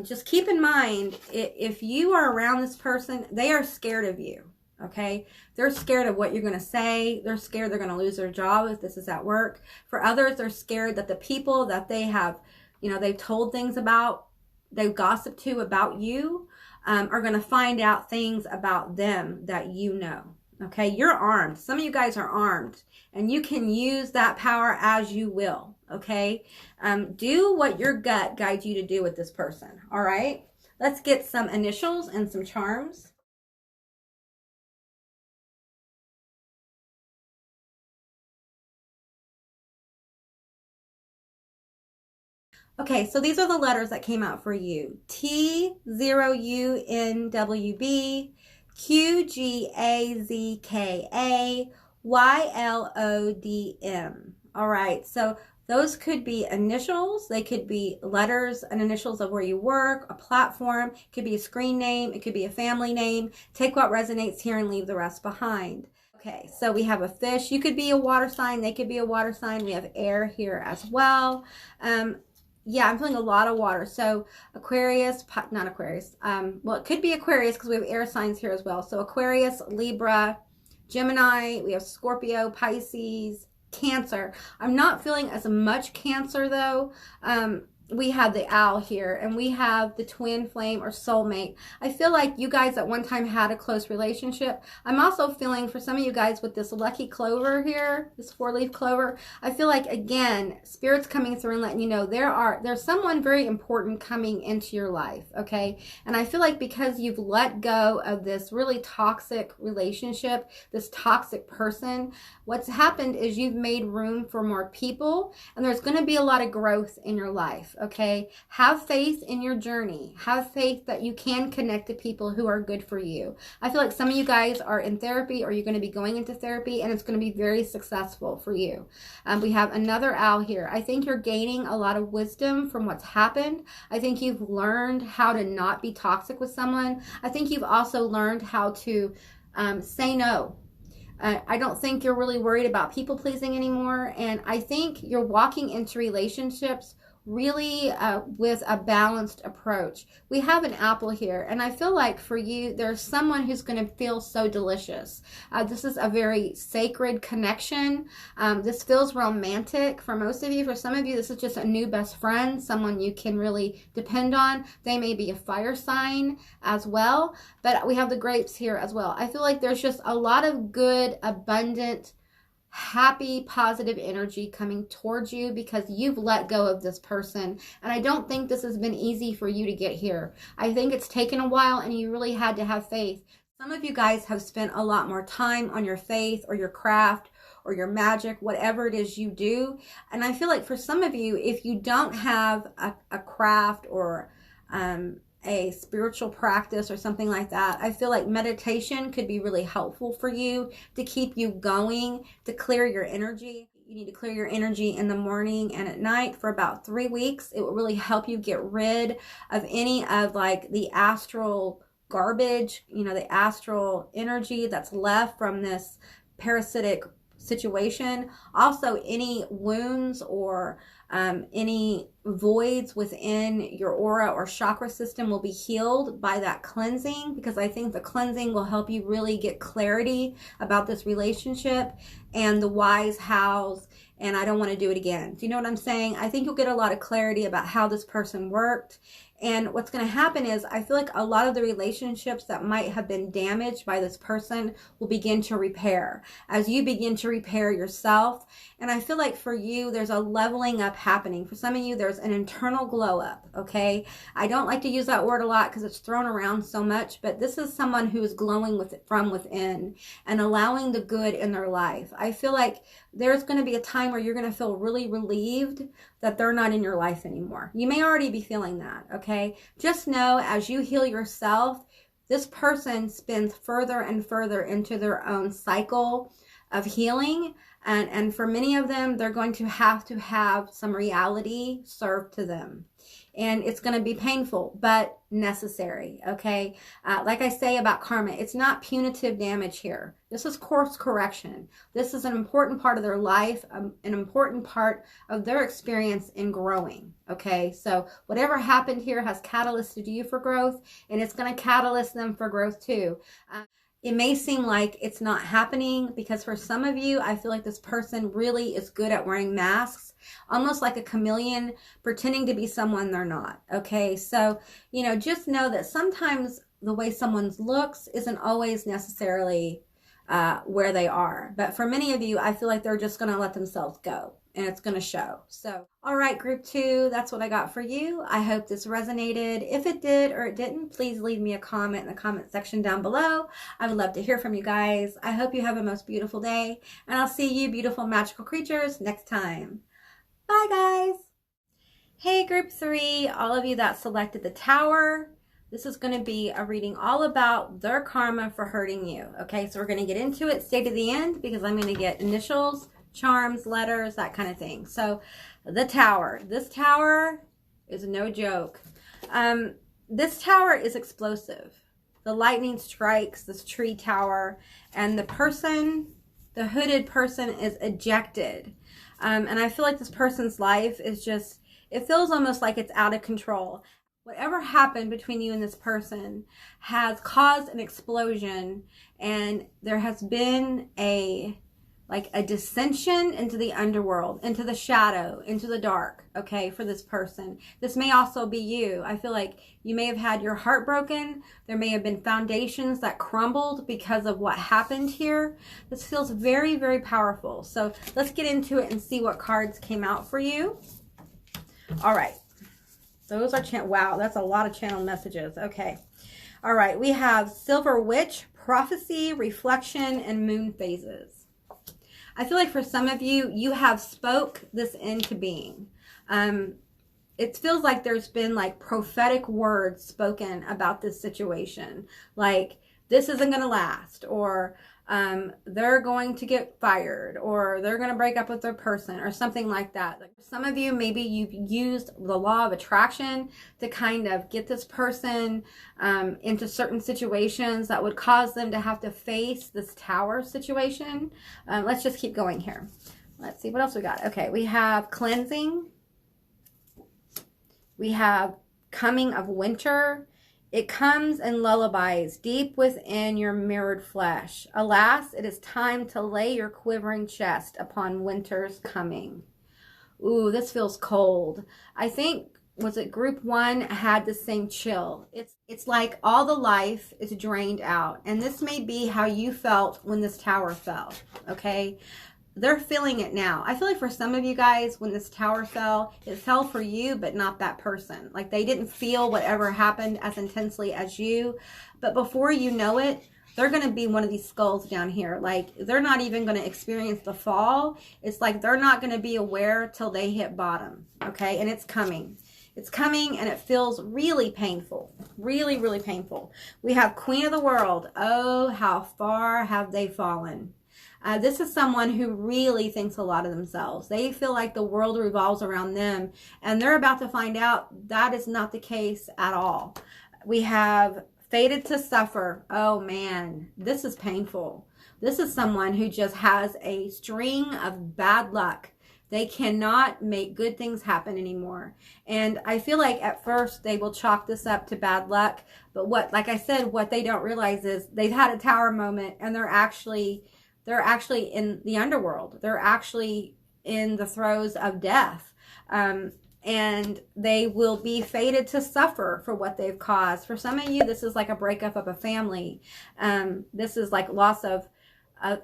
just keep in mind, if you are around this person, they are scared of you, okay? They're scared of what you're going to say. They're scared they're going to lose their job if this is at work. For others, they're scared that the people that they have, they've told things about, they've gossiped to about you, are going to find out things about them that you know. Okay, you're armed. Some of you guys are armed, and you can use that power as you will. Okay, do what your gut guides you to do with this person. All right, let's get some initials and some charms. Okay, so these are the letters that came out for you. T0UNWB, QGAZKA, YLODM. All right, so those could be initials, they could be letters and initials of where you work, a platform, it could be a screen name, it could be a family name. Take what resonates here and leave the rest behind. Okay, so we have a fish. You could be a water sign, they could be a water sign. We have air here as well. Yeah, I'm feeling a lot of water. So Aquarius, not Aquarius. Well, it could be Aquarius because we have air signs here as well. So Aquarius, Libra, Gemini, we have Scorpio, Pisces, Cancer. I'm not feeling as much Cancer though. We have the owl here, and we have the twin flame or soulmate. I feel like you guys at one time had a close relationship. I'm also feeling for some of you guys with this lucky clover here, this 4-leaf clover, I feel like, again, Spirit's coming through and letting you know there's someone very important coming into your life, okay? And I feel like because you've let go of this really toxic relationship, this toxic person, what's happened is you've made room for more people, and there's going to be a lot of growth in your life. Okay, have faith in your journey. Have faith that you can connect to people who are good for you. I feel like some of you guys are in therapy, or you're going to be going into therapy, and it's going to be very successful for you. We have another owl here. I think you're gaining a lot of wisdom from what's happened. I think you've learned how to not be toxic with someone. I think you've also learned how to say no. I don't think you're really worried about people pleasing anymore, and I think you're walking into relationships really with a balanced approach. We have an apple here, and I feel like for you, there's someone who's going to feel so delicious. This is a very sacred connection. This feels romantic for most of you. For some of you, this is just a new best friend, someone you can really depend on. They may be a fire sign as well, but we have the grapes here as well. I feel like there's just a lot of good, abundant, happy, positive energy coming towards you because you've let go of this person. And I don't think this has been easy for you to get here. I think it's taken a while, and you really had to have faith. Some of you guys have spent a lot more time on your faith or your craft or your magic, whatever it is you do. And I feel like for some of you, if you don't have a craft or a spiritual practice or something like that, I feel like meditation could be really helpful for you to keep you going, to clear your energy. You need to clear your energy in the morning and at night for about 3 weeks. It will really help you get rid of any of like the astral garbage, the astral energy that's left from this parasitic situation. Also, any wounds or any voids within your aura or chakra system will be healed by that cleansing, because I think the cleansing will help you really get clarity about this relationship and the whys, hows, and I don't want to do it again. Do you know what I'm saying? I think you'll get a lot of clarity about how this person worked. And what's going to happen is I feel like a lot of the relationships that might have been damaged by this person will begin to repair as you begin to repair yourself. And I feel like for you, there's a leveling up happening. For some of you, there's an internal glow up, okay? I don't like to use that word a lot because it's thrown around so much, but this is someone who is glowing from within and allowing the good in their life. I feel like there's going to be a time where you're going to feel really relieved that they're not in your life anymore. You may already be feeling that, okay? Just know as you heal yourself, this person spins further and further into their own cycle of healing. And for many of them, they're going to have some reality served to them. And it's going to be painful, but necessary, okay? Like I say about karma, it's not punitive damage here. This is course correction. This is an important part of their life, an important part of their experience in growing, okay? So whatever happened here has catalysted you for growth, and it's going to catalyst them for growth too. It may seem like it's not happening because for some of you, I feel like this person really is good at wearing masks, almost like a chameleon, pretending to be someone they're not. Okay, so, just know that sometimes the way someone looks isn't always necessarily where they are. But for many of you, I feel like they're just going to let themselves go. And it's going to show. So, all right, group 2, that's what I got for you. I hope this resonated. If it did or it didn't, please leave me a comment in the comment section down below. I would love to hear from you guys. I hope you have a most beautiful day, and I'll see you beautiful magical creatures next time. Bye, guys. Hey, group 3, all of you that selected the tower, This is going to be a reading all about their karma for hurting you. Okay, so we're going to get into it. Stay to the end because I'm going to get initials, charms, letters, that kind of thing. So the tower. This tower is no joke. This tower is explosive. The lightning strikes this tree tower, and the person, the hooded person, is ejected. And I feel like this person's life is just, it feels almost like it's out of control. Whatever happened between you and this person has caused an explosion, and there has been a dissension into the underworld, into the shadow, into the dark, okay, for this person. This may also be you. I feel like you may have had your heart broken. There may have been foundations that crumbled because of what happened here. This feels very, very powerful. So let's get into it and see what cards came out for you. All right. Those are, wow, that's a lot of channel messages. Okay. All right. We have Silver Witch, Prophecy, Reflection, and Moon Phases. I feel like for some of you, you have spoke this into being. It feels like there's been like prophetic words spoken about this situation. Like, this isn't going to last, or they're going to get fired, or they're going to break up with their person, or something like that. Like, some of you, maybe you've used the law of attraction to kind of get this person into certain situations that would cause them to have to face this tower situation. Let's just keep going here. Let's see what else we got. Okay, we have cleansing. We have coming of winter. It comes in lullabies deep within your mirrored flesh. Alas, it is time to lay your quivering chest upon winter's coming. Ooh, this feels cold. I think, was it group 1 had the same chill. It's like all the life is drained out. And this may be how you felt when this tower fell, okay? They're feeling it now. I feel like for some of you guys, when this tower fell, it fell for you, but not that person. Like, they didn't feel whatever happened as intensely as you. But before you know it, they're going to be one of these skulls down here. Like, they're not even going to experience the fall. It's like they're not going to be aware till they hit bottom. Okay? And it's coming. It's coming, and it feels really painful. Really, really painful. We have Queen of the World. Oh, how far have they fallen? This is someone who really thinks a lot of themselves. They feel like the world revolves around them, and they're about to find out that is not the case at all. We have fated to suffer. Oh man, this is painful. This is someone who just has a string of bad luck. They cannot make good things happen anymore. And I feel like at first they will chalk this up to bad luck. But like I said, what they don't realize is they've had a tower moment, and they're actually in the underworld. They're actually in the throes of death. And they will be fated to suffer for what they've caused. For some of you, this is like a breakup of a family. This is like loss of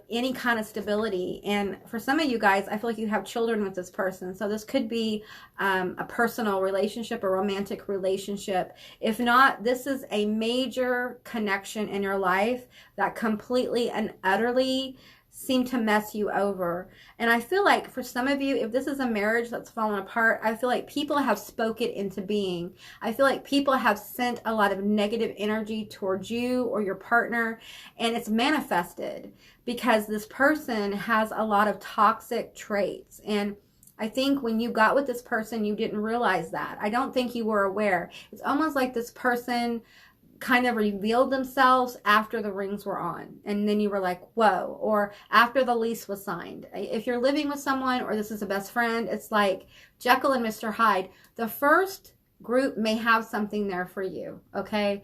any kind of stability. And for some of you guys, I feel like you have children with this person. So this could be a personal relationship, a romantic relationship. If not, this is a major connection in your life that completely and utterly seem to mess you over. And I feel like for some of you, if this is a marriage that's fallen apart, I feel like people have spoke it into being. I feel like people have sent a lot of negative energy towards you or your partner, and it's manifested because this person has a lot of toxic traits. And I think when you got with this person, you didn't realize that. I don't think you were aware. It's almost like this person kind of revealed themselves after the rings were on, and then you were like, whoa, or after the lease was signed. If you're living with someone, or this is a best friend, it's like Jekyll and Mr. Hyde. The first group may have something there for you, okay?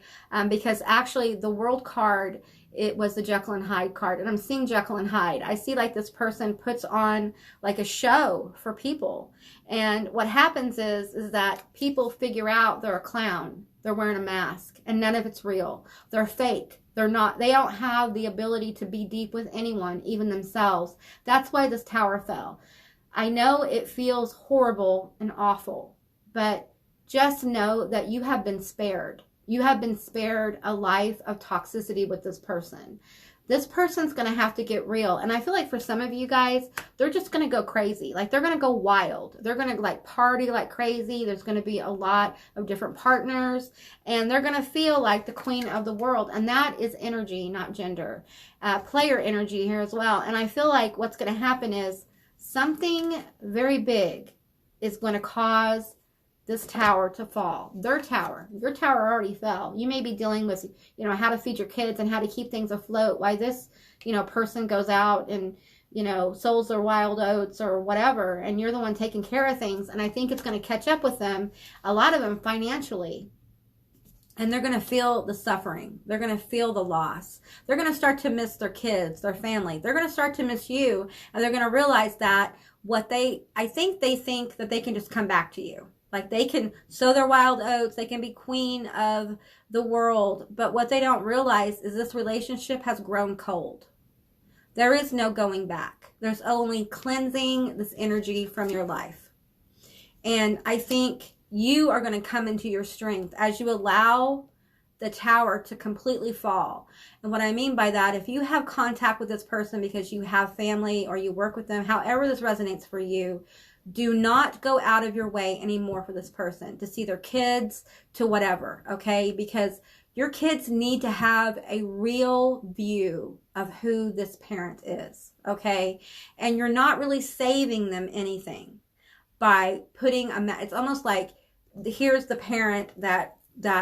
Because actually the World card, it was the Jekyll and Hyde card, and I'm seeing Jekyll and Hyde. I see like this person puts on like a show for people, and what happens is that people figure out they're a clown. They're wearing a mask, and none of it's real. They're fake. They don't have the ability to be deep with anyone, even themselves. That's why this tower fell. I know it feels horrible and awful, but just know that you have been spared. You have been spared a life of toxicity with this person. this person's going to have to get real. And I feel like for some of you guys, they're just going to go crazy. Like they're going to go wild. They're going to like party like crazy. There's going to be a lot of different partners, and they're going to feel like the queen of the world. And that is energy, not gender. Player energy here as well. And I feel like what's going to happen is something very big is going to cause this tower to fall. Their tower. Your tower already fell. You may be dealing with, how to feed your kids and how to keep things afloat. Why this, person goes out and, sows their wild oats or whatever, and you're the one taking care of things. And I think it's going to catch up with them, a lot of them financially. And they're going to feel the suffering. They're going to feel the loss. They're going to start to miss their kids, their family. They're going to start to miss you. And they're going to realize that I think they think that they can just come back to you. Like they can sow their wild oats. They can be queen of the world. But what they don't realize is this relationship has grown cold. There is no going back. There's only cleansing this energy from your life. And I think you are going to come into your strength as you allow the tower to completely fall. And what I mean by that, if you have contact with this person because you have family or you work with them, however this resonates for you, do not go out of your way anymore for this person to see their kids, to whatever, okay? Because your kids need to have a real view of who this parent is, okay? And you're not really saving them anything by putting it's almost like, here's the parent that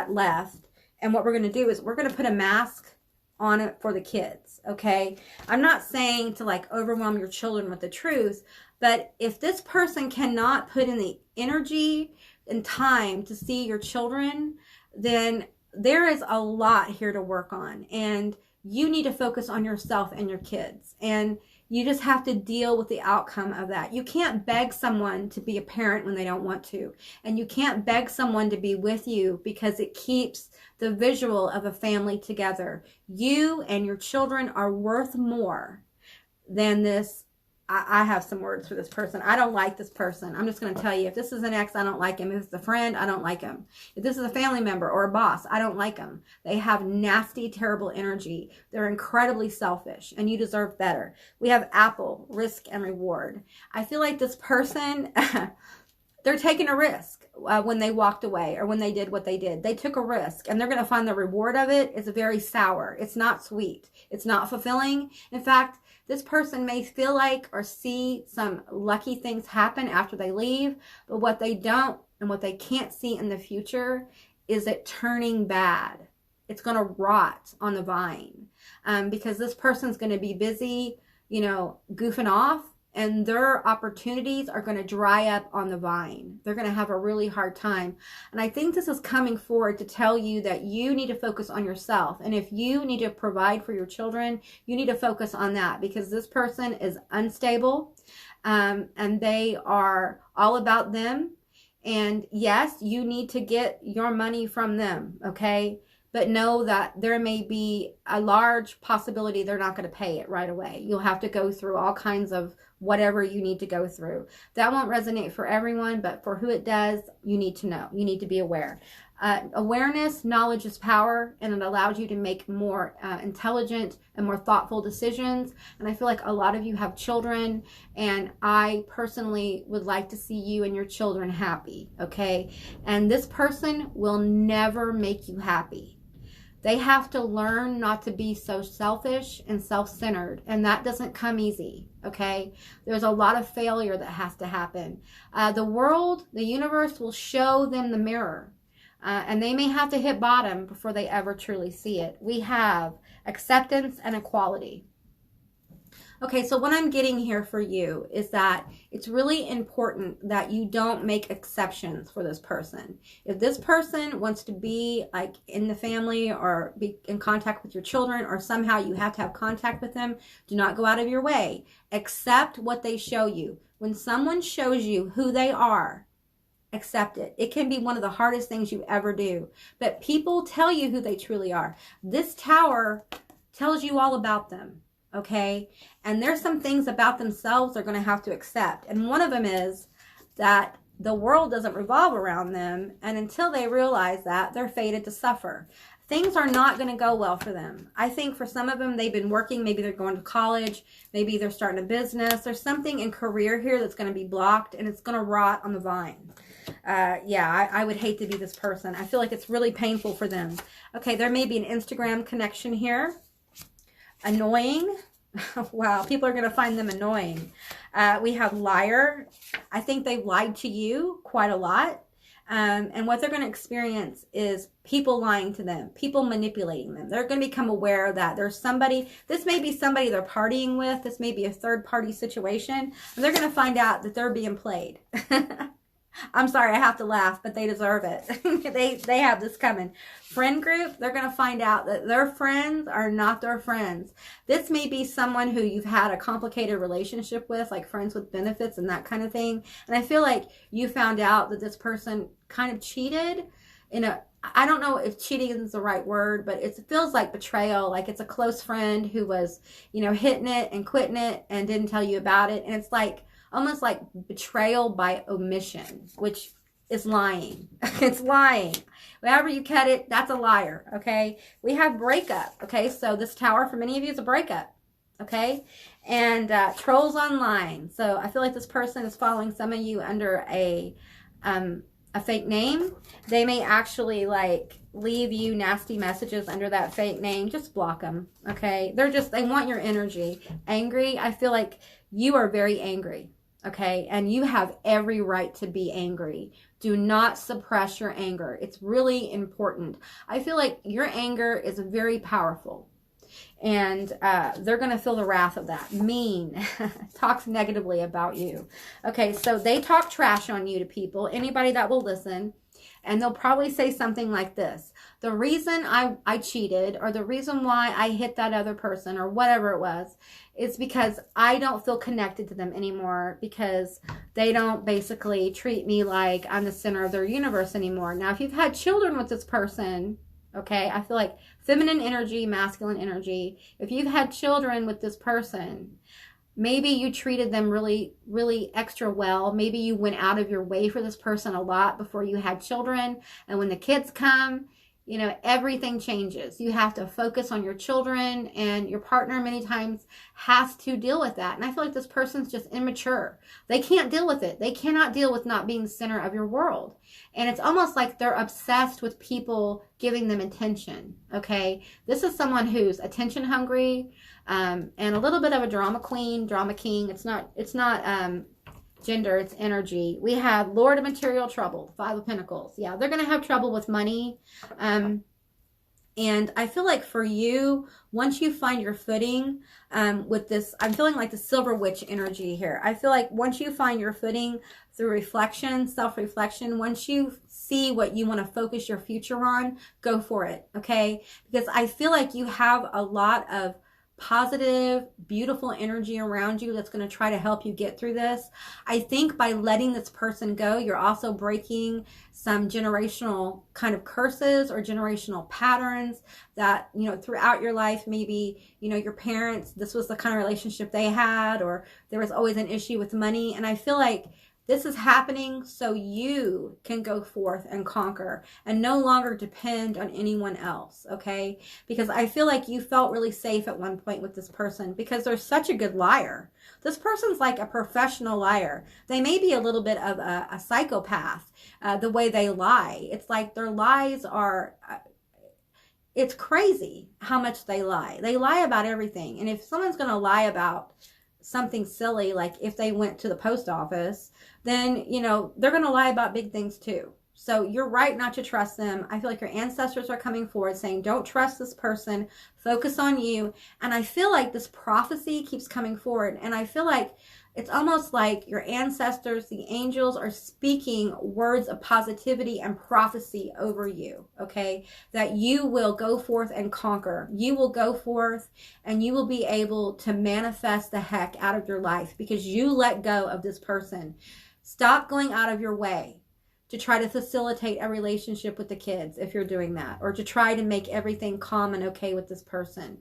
left, and what we're going to do is we're going to put a mask on it for the kids, okay? I'm not saying to like overwhelm your children with the truth, but if this person cannot put in the energy and time to see your children, then there is a lot here to work on, and you need to focus on yourself and your kids, and you just have to deal with the outcome of that. You can't beg someone to be a parent when they don't want to, and you can't beg someone to be with you because it keeps the visual of a family together. You and your children are worth more than this. I have some words for this person. I don't like this person. I'm just going to tell you, if this is an ex, I don't like him. If it's a friend, I don't like him. If this is a family member or a boss, I don't like them. They have nasty, terrible energy. They're incredibly selfish, and you deserve better. We have Apple, risk and reward. I feel like this person, they're taking a risk when they walked away or when they did what they did. They took a risk, and they're going to find the reward of it is very sour. It's not sweet. It's not fulfilling. In fact, this person may feel like or see some lucky things happen after they leave, but what they don't and what they can't see in the future is it turning bad. It's going to rot on the vine because this person's going to be busy, goofing off, and their opportunities are going to dry up on the vine. They're going to have a really hard time. And I think this is coming forward to tell you that you need to focus on yourself. And if you need to provide for your children, you need to focus on that, because this person is unstable and they are all about them. And yes, you need to get your money from them, okay? But know that there may be a large possibility they're not going to pay it right away. You'll have to go through all kinds of whatever you need to go through. That won't resonate for everyone, but for who it does, you need to know. You need to be aware. Awareness, knowledge is power, and it allows you to make more intelligent and more thoughtful decisions. And I feel like a lot of you have children, and I personally would like to see you and your children happy, okay? And this person will never make you happy. They have to learn not to be so selfish and self-centered, and that doesn't come easy, okay? There's a lot of failure that has to happen. The world, the universe will show them the mirror, and they may have to hit bottom before they ever truly see it. We have acceptance and equality. Okay, so what I'm getting here for you is that it's really important that you don't make exceptions for this person. If this person wants to be like in the family or be in contact with your children, or somehow you have to have contact with them, do not go out of your way. Accept what they show you. When someone shows you who they are, accept it. It can be one of the hardest things you ever do. But people tell you who they truly are. This tower tells you all about them. Okay, and there's some things about themselves they're going to have to accept, and one of them is that the world doesn't revolve around them, and until they realize that, they're fated to suffer. things are not going to go well for them. I think for some of them, they've been working. Maybe they're going to college. Maybe they're starting a business. There's something in career here that's going to be blocked, and it's going to rot on the vine. I would hate to be this person. I feel like it's really painful for them. Okay, there may be an Instagram connection here. Annoying. Wow, people are going to find them annoying. We have liar. I think they've lied to you quite a lot. And what they're going to experience is people lying to them, people manipulating them. They're going to become aware that there's somebody, this may be somebody they're partying with, this may be a third party situation, and they're going to find out that they're being played. I'm sorry, I have to laugh, but they deserve it. They have this coming. Friend group, they're going to find out that their friends are not their friends. This may be someone who you've had a complicated relationship with, like friends with benefits and that kind of thing. And I feel like you found out that this person kind of cheated in a, I don't know if cheating is the right word, but it feels like betrayal. Like it's a close friend who was, hitting it and quitting it and didn't tell you about it. And it's like, almost like betrayal by omission, which is lying. It's lying. Wherever you cut it, that's a liar, okay? We have breakup, okay? So this tower for many of you is a breakup, okay? And trolls online. So I feel like this person is following some of you under a fake name. They may actually leave you nasty messages under that fake name. Just block them, okay? They want your energy. Angry, I feel like you are very angry. Okay, and you have every right to be angry. Do not suppress your anger. It's really important. I feel like your anger is very powerful, and they're going to feel the wrath of that. Mean, talks negatively about you. Okay, so they talk trash on you to people, anybody that will listen, and they'll probably say something like this. The reason I cheated, or the reason why I hit that other person, or whatever it was, is because I don't feel connected to them anymore, because they don't basically treat me like I'm the center of their universe anymore. Now, if you've had children with this person, okay, I feel like feminine energy, masculine energy, if you've had children with this person, maybe you treated them really, really extra well. Maybe you went out of your way for this person a lot before you had children. And when the kids come, everything changes. You have to focus on your children, and your partner many times has to deal with that. And I feel like this person's just immature. They can't deal with it. They cannot deal with not being the center of your world. And it's almost like they're obsessed with people giving them attention. Okay. This is someone who's attention hungry, and a little bit of a drama queen, drama king. It's not gender, it's energy. We have Lord of Material Trouble, Five of Pentacles. Yeah, they're going to have trouble with money. And I feel like for you, once you find your footing with this, I'm feeling like the Silver Witch energy here. I feel like once you find your footing through reflection, self-reflection, once you see what you want to focus your future on, go for it, okay? Because I feel like you have a lot of positive, beautiful energy around you that's going to try to help you get through this. I think by letting this person go, you're also breaking some generational kind of curses or generational patterns that, throughout your life, maybe, your parents, this was the kind of relationship they had, or there was always an issue with money. And I feel like this is happening so you can go forth and conquer and no longer depend on anyone else, okay? Because I feel like you felt really safe at one point with this person because they're such a good liar. This person's like a professional liar. They may be a little bit of a psychopath, the way they lie. It's like their lies are... it's crazy how much they lie. They lie about everything. And if someone's going to lie about something silly, like if they went to the post office, then, they're going to lie about big things too. So you're right not to trust them. I feel like your ancestors are coming forward saying, don't trust this person, focus on you. And I feel like this prophecy keeps coming forward. And I feel like it's almost like your ancestors, the angels, are speaking words of positivity and prophecy over you, okay? That you will go forth and conquer. You will go forth and you will be able to manifest the heck out of your life because you let go of this person. Stop going out of your way to try to facilitate a relationship with the kids if you're doing that, or to try to make everything calm and okay with this person.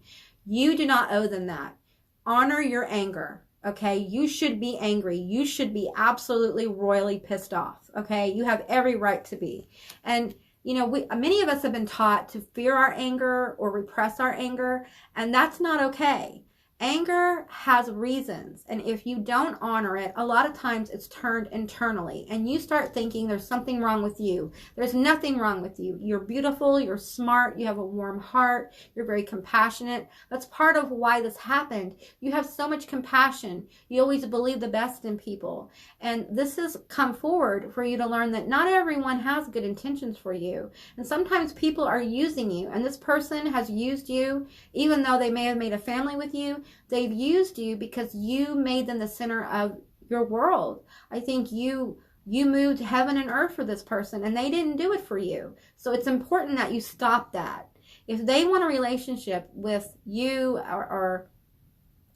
You do not owe them that. Honor your anger. Okay, you should be angry. You should be absolutely royally pissed off. Okay, you have every right to be. And many of us have been taught to fear our anger or repress our anger, and that's not okay. Anger has reasons, and if you don't honor it, a lot of times it's turned internally, and you start thinking there's something wrong with you. There's nothing wrong with you. You're beautiful, you're smart, you have a warm heart, you're very compassionate. That's part of why this happened. You have so much compassion. You always believe the best in people, and this has come forward for you to learn that not everyone has good intentions for you, and sometimes people are using you, and this person has used you, even though they may have made a family with you. They've used you because you made them the center of your world. I think you moved heaven and earth for this person, and they didn't do it for you. So it's important that you stop that. If they want a relationship with you or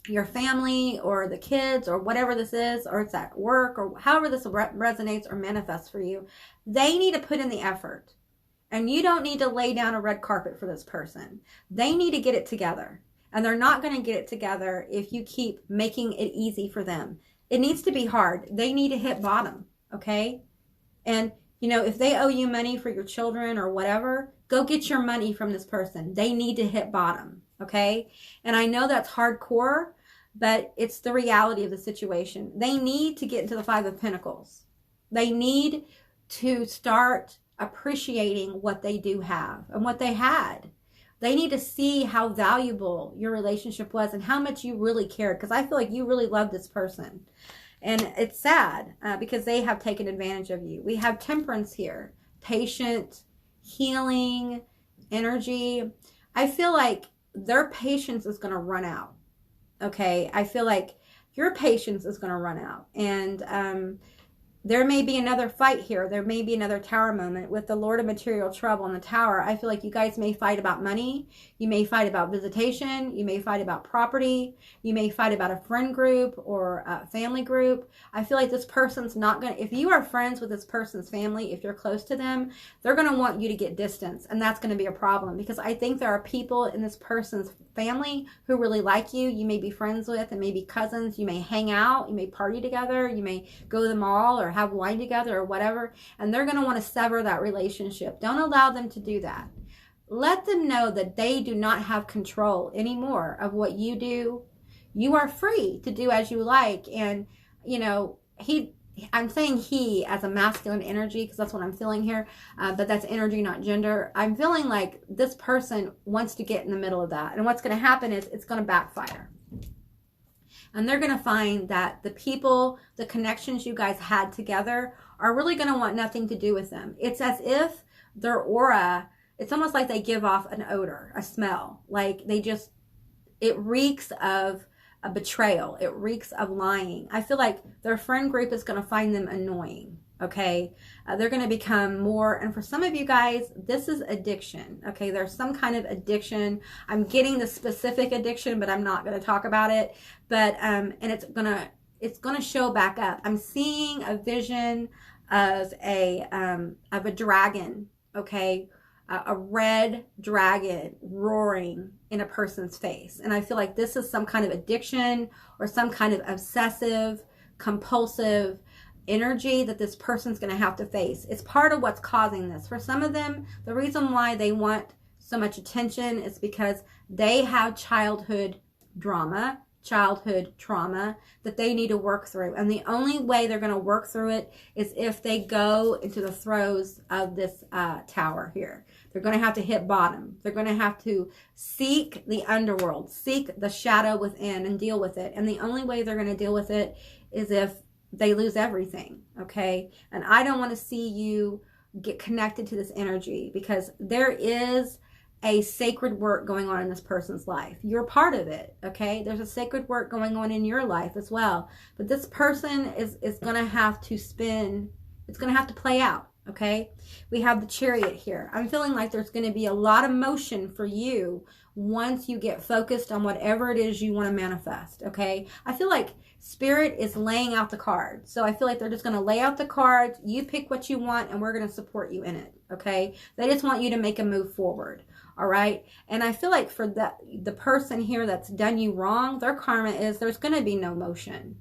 your family or the kids or whatever this is, or it's at work or however this resonates or manifests for you, they need to put in the effort. And you don't need to lay down a red carpet for this person. They need to get it together. And they're not going to get it together if you keep making it easy for them. It needs to be hard. They need to hit bottom, okay? And, if they owe you money for your children or whatever, go get your money from this person. They need to hit bottom, okay? And I know that's hardcore, but it's the reality of the situation. They need to get into the Five of Pentacles. They need to start appreciating what they do have and what they had. They need to see how valuable your relationship was and how much you really cared, because I feel like you really love this person. And it's sad because they have taken advantage of you. We have Temperance here, patient, healing, energy. I feel like their patience is going to run out, okay? I feel like your patience is going to run out. And there may be another fight here. There may be another tower moment with the Lord of Material Trouble in the tower. I feel like you guys may fight about money. You may fight about visitation. You may fight about property. You may fight about a friend group or a family group. I feel like this person's not going to, if you are friends with this person's family, if you're close to them, they're going to want you to get distance. And that's going to be a problem, because I think there are people in this person's family who really like you. You may be friends with, and maybe cousins. You may hang out. You may party together. You may go to the mall or have wine together or whatever, and they're going to want to sever that relationship. Don't allow them to do that. Let them know that they do not have control anymore of what you do. You are free to do as you like. And I'm saying he as a masculine energy because that's what I'm feeling here, but that's energy, not gender. I'm feeling like this person wants to get in the middle of that, and what's going to happen is it's going to backfire. And they're going to find that the people, the connections you guys had together are really going to want nothing to do with them. It's as if their aura, it's almost like they give off an odor, a smell. Like it reeks of a betrayal. It reeks of lying. I feel like their friend group is going to find them annoying. Okay, they're going to become more, and for some of you guys, this is addiction. Okay, there's some kind of addiction. I'm getting the specific addiction, but I'm not going to talk about it. But and it's gonna show back up. I'm seeing a vision of a dragon. Okay, a red dragon roaring in a person's face, and I feel like this is some kind of addiction or some kind of obsessive, compulsive energy that this person's going to have to face. It's part of what's causing this. For some of them, the reason why they want so much attention is because they have childhood trauma that they need to work through. And the only way they're going to work through it is if they go into the throes of this tower here. They're going to have to hit bottom. They're going to have to seek the underworld, seek the shadow within and deal with it. And the only way they're going to deal with it is if they lose everything, okay? And I don't want to see you get connected to this energy, because there is a sacred work going on in this person's life. You're part of it, okay? There's a sacred work going on in your life as well. But this person is going to have to it's going to have to play out, okay? We have the Chariot here. I'm feeling like there's going to be a lot of motion for you once you get focused on whatever it is you want to manifest, okay? I feel like Spirit is laying out the cards. So I feel like they're just going to lay out the cards. You pick what you want, and we're going to support you in it, okay? They just want you to make a move forward, all right? And I feel like for the person here that's done you wrong, their karma is there's going to be no motion.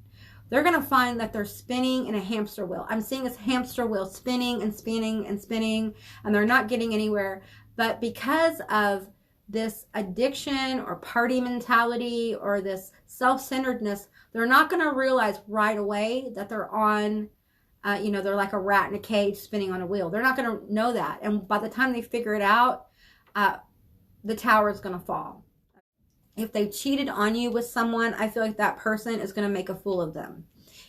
they're going to find that they're spinning in a hamster wheel. I'm seeing this hamster wheel spinning and spinning and spinning, and they're not getting anywhere. But because of this addiction or party mentality or this self-centeredness, they're not going to realize right away that they're on, they're like a rat in a cage spinning on a wheel. They're not going to know that. And by the time they figure it out, the tower is going to fall. If they cheated on you with someone, I feel like that person is going to make a fool of them.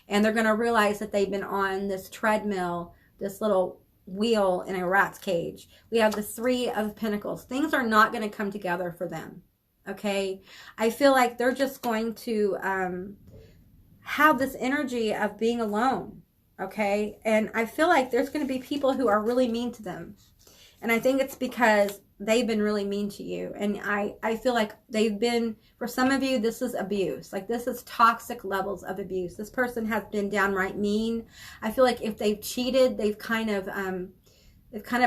And they're going to realize that they've been on this treadmill, this little wheel in a rat's cage. We have the 3 of Pentacles. Things are not going to come together for them. Okay? I feel like they're just going to have this energy of being alone. Okay? And I feel like there's going to be people who are really mean to them. And I think it's because they've been really mean to you. And I feel like they've been, for some of you, this is abuse. Like, this is toxic levels of abuse. This person has been downright mean. I feel like if they've cheated, they've kind of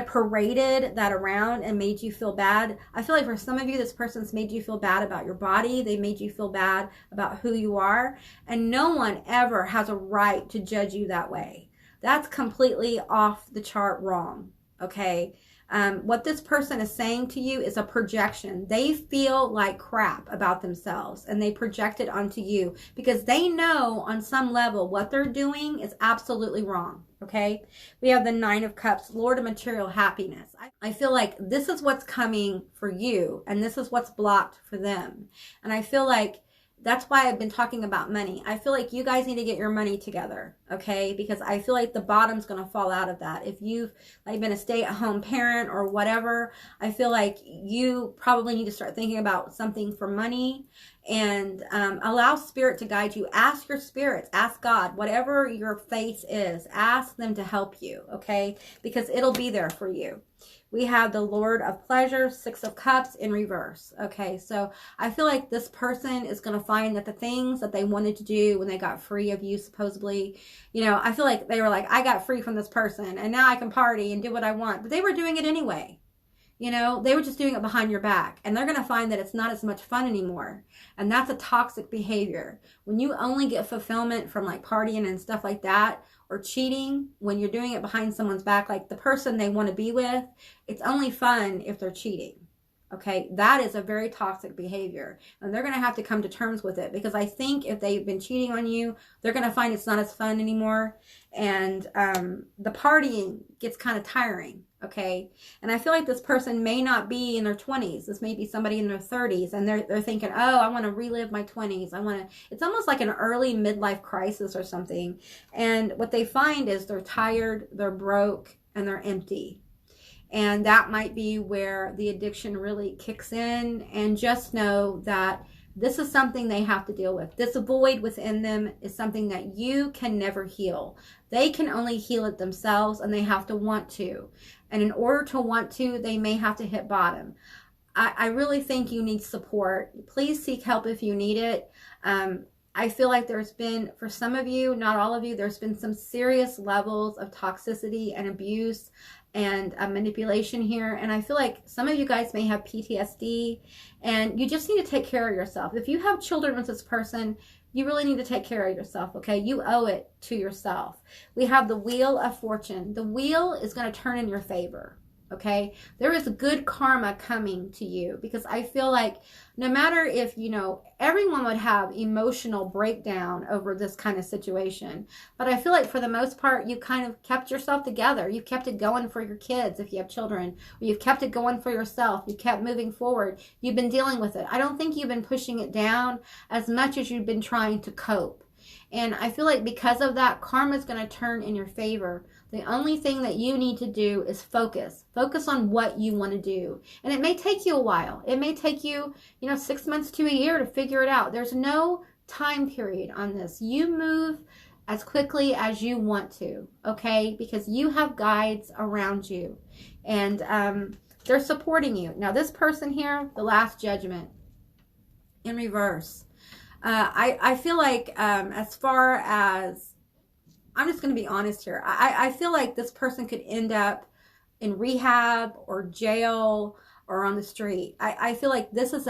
paraded that around and made you feel bad. I feel like for some of you, this person's made you feel bad about your body. They made you feel bad about who you are. And no one ever has a right to judge you that way. That's completely off the chart wrong. Okay? What this person is saying to you is a projection. They feel like crap about themselves and they project it onto you because they know on some level what they're doing is absolutely wrong. Okay? We have the 9 of Cups, Lord of Material Happiness. I feel like this is what's coming for you and this is what's blocked for them. And I feel like that's why I've been talking about money. I feel like you guys need to get your money together, okay? Because I feel like the bottom's going to fall out of that. If you've been a stay-at-home parent or whatever, I feel like you probably need to start thinking about something for money and allow spirit to guide you. Ask your spirits, ask God, whatever your faith is, ask them to help you, okay? Because it'll be there for you. We have the Lord of Pleasure, 6 of Cups in reverse. Okay, so I feel like this person is going to find that the things that they wanted to do when they got free of you, supposedly, I feel like they were like, I got free from this person and now I can party and do what I want. But they were doing it anyway. They were just doing it behind your back. And they're going to find that it's not as much fun anymore. And that's a toxic behavior. When you only get fulfillment from partying and stuff like that, or cheating, when you're doing it behind someone's back, like the person they want to be with, it's only fun if they're cheating. Okay, that is a very toxic behavior. And they're going to have to come to terms with it because I think if they've been cheating on you, they're going to find it's not as fun anymore. And the partying gets kind of tiring. Okay, and I feel like this person may not be in their 20s. This may be somebody in their 30s, and they're thinking, oh, I want to relive my 20s. It's almost like an early midlife crisis or something. And what they find is they're tired, they're broke, and they're empty. And that might be where the addiction really kicks in. And just know that this is something they have to deal with. This void within them is something that you can never heal. They can only heal it themselves, and they have to want to. And in order to want to, they may have to hit bottom. I really think you need support. Please seek help if you need it. I feel like there's been, for some of you, not all of you, there's been some serious levels of toxicity and abuse and manipulation here. And I feel like some of you guys may have PTSD, and you just need to take care of yourself. If you have children with this person, you really need to take care of yourself, okay? You owe it to yourself. We have the Wheel of Fortune. The wheel is going to turn in your favor, okay? There is good karma coming to you because I feel like no matter if, everyone would have emotional breakdown over this kind of situation. But I feel like for the most part, you kind of kept yourself together. You've kept it going for your kids if you have children. Or you've kept it going for yourself. You kept moving forward. You've been dealing with it. I don't think you've been pushing it down as much as you've been trying to cope. And I feel like because of that, karma is going to turn in your favor. The only thing that you need to do is focus. Focus on what you want to do. And it may take you a while. It may take you, 6 months to a year to figure it out. There's no time period on this. You move as quickly as you want to, okay? Because you have guides around you. And they're supporting you. Now, this person here, the Last Judgment, in reverse. I feel like as far as, I'm just going to be honest here. I feel like this person could end up in rehab or jail or on the street. I feel like this is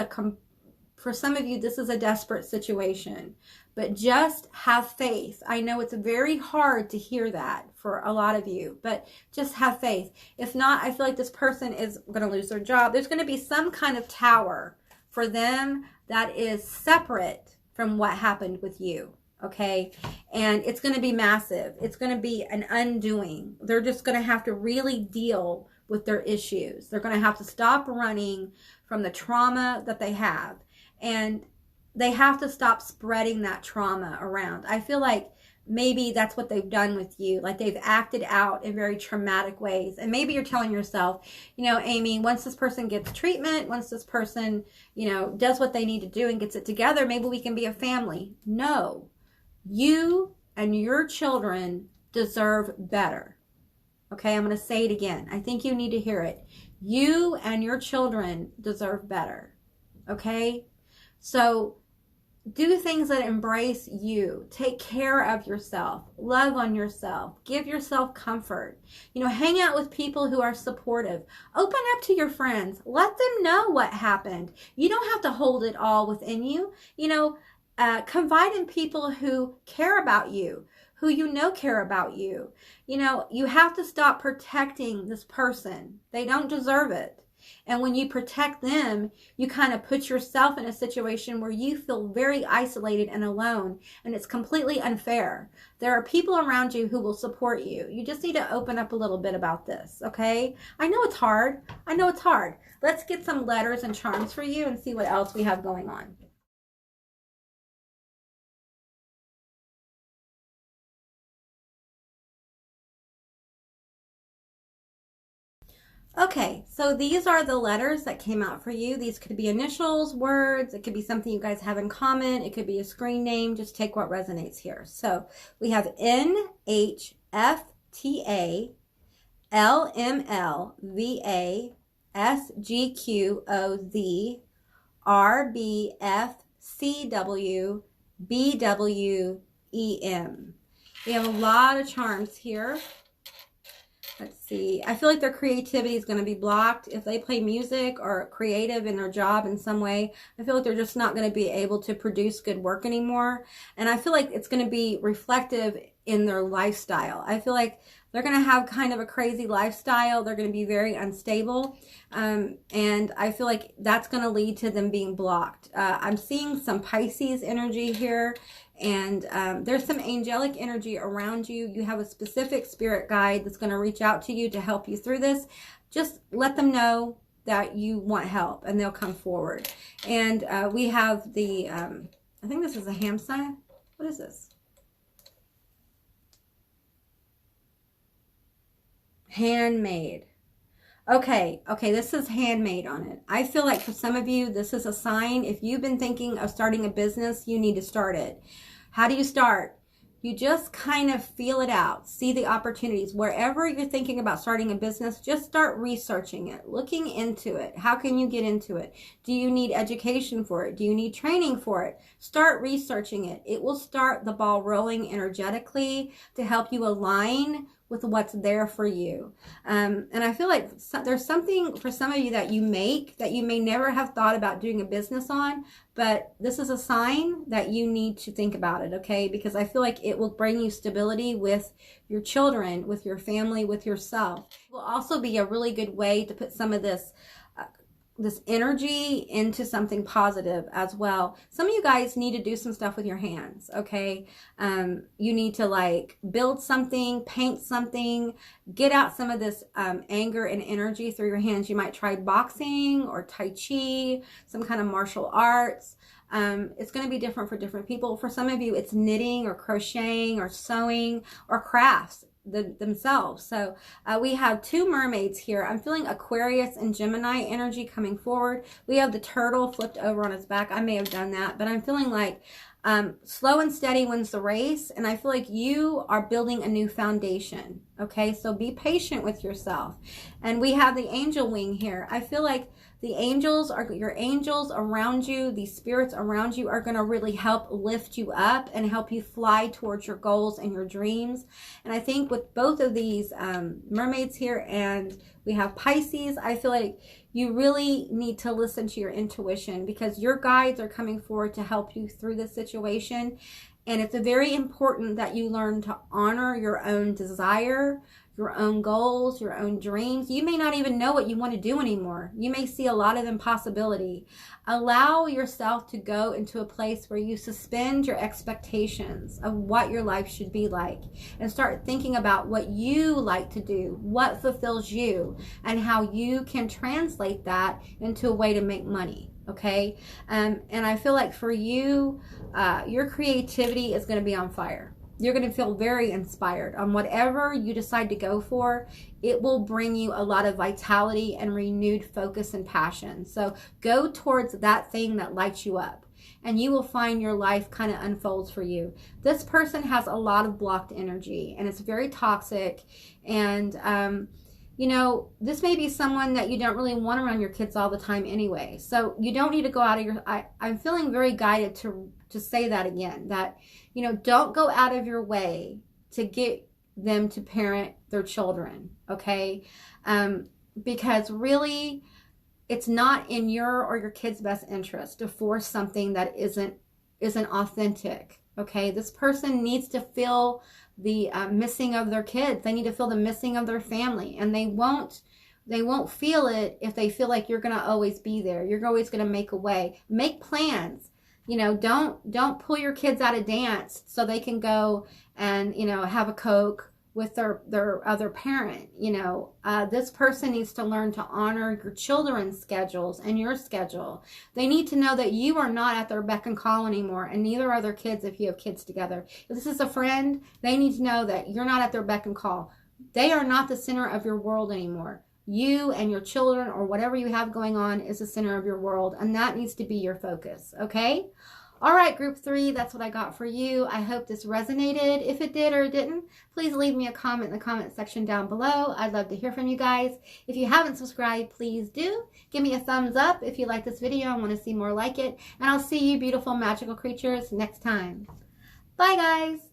for some of you, this is a desperate situation but just have faith. I know it's very hard to hear that for a lot of you, but just have faith. If not, I feel like this person is going to lose their job. There's going to be some kind of tower for them that is separate from what happened with you. Okay. And it's going to be massive. It's going to be an undoing. They're just going to have to really deal with their issues. They're going to have to stop running from the trauma that they have. And they have to stop spreading that trauma around. I feel like maybe that's what they've done with you. Like they've acted out in very traumatic ways. And maybe you're telling yourself, you know, Amy, once this person gets treatment, once this person, you know, does what they need to do and gets it together, maybe we can be a family. No. You and your children deserve better. Okay, I'm going to say it again. I think you need to hear it. You and your children deserve better. Okay? So do things that embrace you. Take care of yourself. Love on yourself. Give yourself comfort. You know, hang out with people who are supportive. Open up to your friends. Let them know what happened. You don't have to hold it all within you. You know, confide in people who care about you, who you know care about you. You know, you have to stop protecting this person. They don't deserve it. And when you protect them, you kind of put yourself in a situation where you feel very isolated and alone, and it's completely unfair. There are people around you who will support you. You just need to open up a little bit about this, okay? I know it's hard. I know it's hard. Let's get some letters and charms for you and see what else we have going on. Okay, so these are the letters that came out for you. These could be initials, words. It could be something you guys have in common. It could be a screen name. Just take what resonates here. So we have NHFTA, LMLVA, SGQOZ, RBFCW, BWEM. We have a lot of charms here. Let's see. I feel like their creativity is going to be blocked. If they play music or creative in their job in some way, I feel like they're just not going to be able to produce good work anymore. And I feel like it's going to be reflective in their lifestyle. I feel like they're going to have kind of a crazy lifestyle. They're going to be very unstable. And I feel like that's going to lead to them being blocked. I'm seeing some Pisces energy here. And there's some angelic energy around you. You have a specific spirit guide that's going to reach out to you to help you through this. Just let them know that you want help and they'll come forward. And we have the, I think this is a ham sign. What is this? Handmade. Okay, this is handmade on it. I feel like for some of you, this is a sign. If you've been thinking of starting a business, you need to start it. How do you start? You just kind of feel it out. See the opportunities. Wherever you're thinking about starting a business, just start researching it, looking into it. How can you get into it? Do you need education for it? Do you need training for it? Start researching it. It will start the ball rolling energetically to help you align with what's there for you. And I feel like there's something for some of you that you make that you may never have thought about doing a business on, but this is a sign that you need to think about it, okay? Because I feel like it will bring you stability with your children, with your family, with yourself. It will also be a really good way to put some of this energy into something positive as well. Some of you guys need to do some stuff with your hands, okay? You need to like build something, paint something, get out some of this anger and energy through your hands. You might try boxing or Tai Chi, some kind of martial arts. It's going to be different for different people. For some of you, it's knitting or crocheting or sewing or crafts themselves. So we have two mermaids here. I'm feeling Aquarius and Gemini energy coming forward. We have the turtle flipped over on his back. I may have done that, but I'm feeling like slow and steady wins the race. And I feel like you are building a new foundation. Okay, so be patient with yourself. And we have the angel wing here. I feel like your angels around you, these spirits around you are going to really help lift you up and help you fly towards your goals and your dreams. And I think with both of these mermaids here, and we have Pisces, I feel like you really need to listen to your intuition, because your guides are coming forward to help you through this situation. And it's very important that you learn to honor your own desire, your own goals, your own dreams. You may not even know what you want to do anymore. You may see a lot of impossibility. Allow yourself to go into a place where you suspend your expectations of what your life should be like, and start thinking about what you like to do, what fulfills you, and how you can translate that into a way to make money. Okay. And I feel like for you, your creativity is going to be on fire. You're going to feel very inspired on whatever you decide to go for. It will bring you a lot of vitality and renewed focus and passion. So go towards that thing that lights you up, and you will find your life kind of unfolds for you. This person has a lot of blocked energy, and it's very toxic. And, you know, this may be someone that you don't really want around your kids all the time anyway. So you don't need to go out of your... I'm feeling very guided to say that again, that, you know, don't go out of your way to get them to parent their children, okay? Because really, it's not in your or your kids' best interest to force something that isn't authentic, okay? This person needs to feel the missing of their kids. They need to feel the missing of their family, and they won't feel it if they feel like you're going to always be there. You're always going to make a way. Make plans. You know, don't pull your kids out of dance so they can go and, you know, have a Coke with their other parent. You know, this person needs to learn to honor your children's schedules and your schedule. They need to know that you are not at their beck and call anymore, and neither are their kids if you have kids together. If this is a friend, they need to know that you're not at their beck and call. They are not the center of your world anymore. You and your children, or whatever you have going on, is the center of your world, and that needs to be your focus, okay? All right, group 3, that's what I got for you. I hope this resonated. If it did or it didn't, please leave me a comment in the comment section down below. I'd love to hear from you guys. If you haven't subscribed, please do. Give me a thumbs up if you like this video and want to see more like it. And I'll see you beautiful magical creatures next time. Bye, guys.